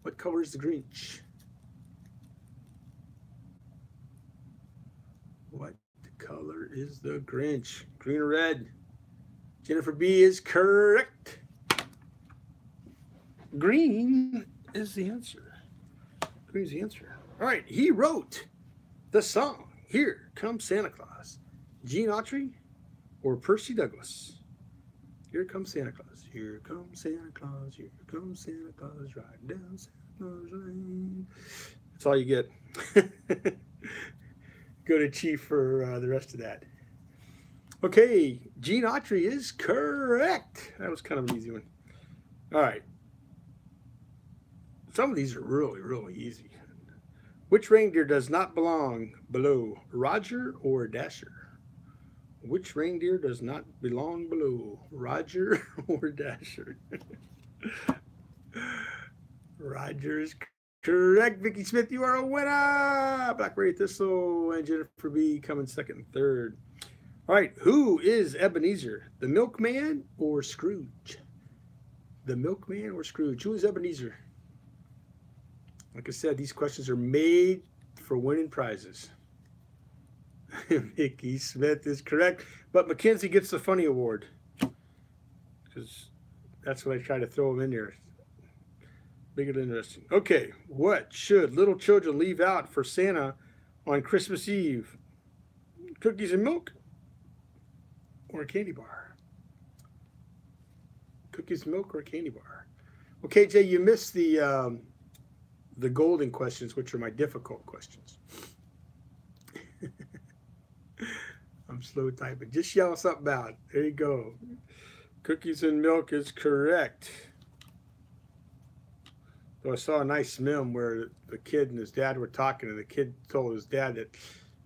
What color is the Grinch? What color is the Grinch? Green or red? Jennifer B is correct. Green is the answer. Green is the answer. All right, he wrote the song Here Comes Santa Claus. Gene Autry or Percy Douglas? Here comes Santa Claus. Here comes Santa Claus. Here comes Santa Claus. Riding down Santa Claus Lane. That's all you get. Go to Chief for the rest of that. Okay, Gene Autry is correct. That was kind of an easy one. All right. Some of these are really, really easy. Which reindeer does not belong below, Roger or Dasher? Which reindeer does not belong below, Roger or Dasher? Roger is correct. Vicky Smith, you are a winner. Blackberry Thistle and Jennifer B coming second and third. All right, who is Ebenezer? The milkman or Scrooge? The milkman or Scrooge? Who is Ebenezer? Like I said, these questions are made for winning prizes. Vicky Smith is correct, but Mackenzie gets the funny award because that's what I try to throw them in there. Big and interesting. Okay, what should little children leave out for Santa on Christmas Eve? Cookies and milk or a candy bar? Cookies and milk or a candy bar? Okay, Jay, you missed the golden questions, which are my difficult questions. I'm slow typing. Just yell something out. There you go. Cookies and milk is correct. So I saw a nice meme where the kid and his dad were talking, and the kid told his dad that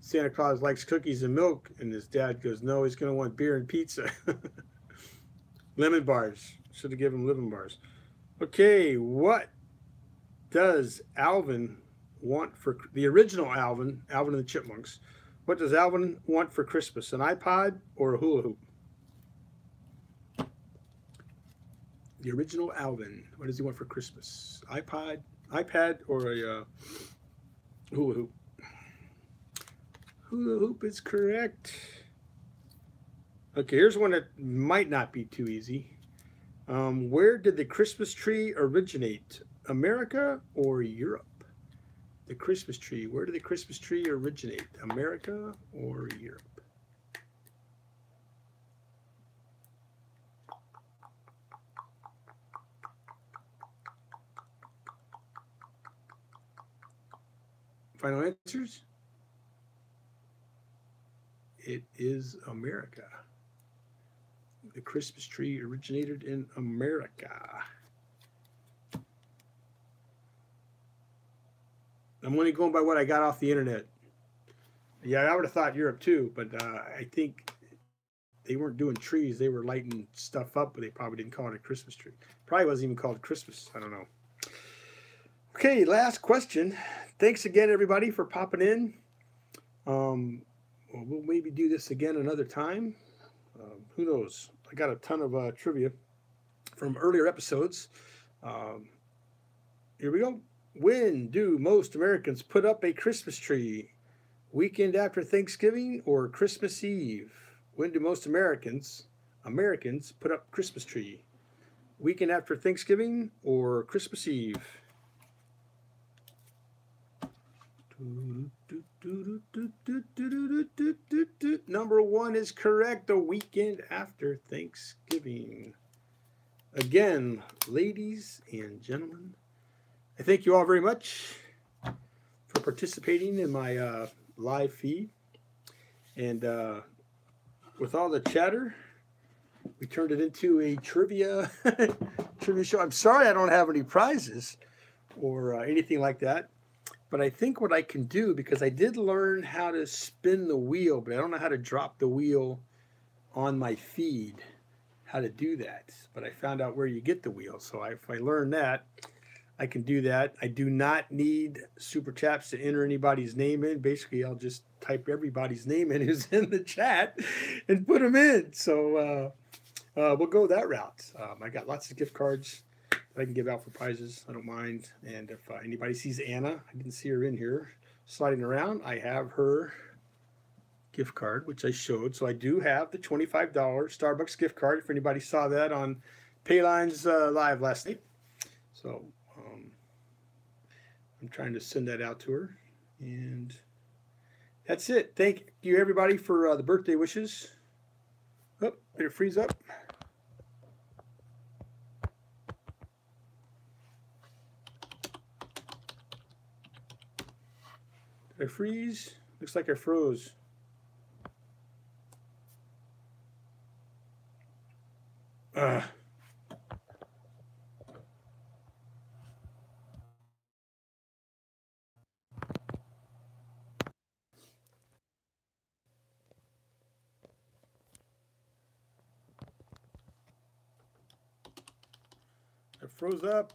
Santa Claus likes cookies and milk, and his dad goes, no, he's going to want beer and pizza. Lemon bars. Should have given him lemon bars. Okay, what does Alvin want for the original Alvin and the Chipmunks? What does Alvin want for Christmas? An iPod or a hula hoop? The original Alvin. What does he want for Christmas? iPad, or Hula hoop. Hula hoop is correct. Okay, here's one that might not be too easy. Where did the Christmas tree originate? America or Europe? The Christmas tree. Where did the Christmas tree originate? America or Europe? Final answers? It is America. The Christmas tree originated in America. I'm only going by what I got off the internet. Yeah, I would have thought Europe too, but I think they weren't doing trees. They were lighting stuff up, but they probably didn't call it a Christmas tree. Probably wasn't even called Christmas. I don't know. Okay, last question. Thanks again, everybody, for popping in. We'll maybe do this again another time. Who knows? I got a ton of trivia from earlier episodes. Here we go. When do most Americans put up a Christmas tree? Weekend after Thanksgiving or Christmas Eve? When do most Americans put up Christmas tree? Weekend after Thanksgiving or Christmas Eve? Number one is correct. The weekend after Thanksgiving. Again, ladies and gentlemen, I thank you all very much for participating in my live feed. And with all the chatter, we turned it into a trivia show. I'm sorry I don't have any prizes or anything like that. But I think what I can do, because I did learn how to spin the wheel, but I don't know how to drop the wheel on my feed, how to do that. But I found out where you get the wheel. So if I learn that, I can do that. I do not need super chats to enter anybody's name in. Basically, I'll just type everybody's name in who's in the chat and put them in. So we'll go that route. I got lots of gift cards I can give out for prizes. I don't mind. And if anybody sees Anna, I didn't see her in here sliding around, I have her gift card, which I showed. So I do have the $25 Starbucks gift card, if anybody saw that on Payline's live last night. So I'm trying to send that out to her. And that's it. Thank you, everybody, for the birthday wishes. Oh, did it freeze up? Did I freeze? Looks like I froze. I froze up.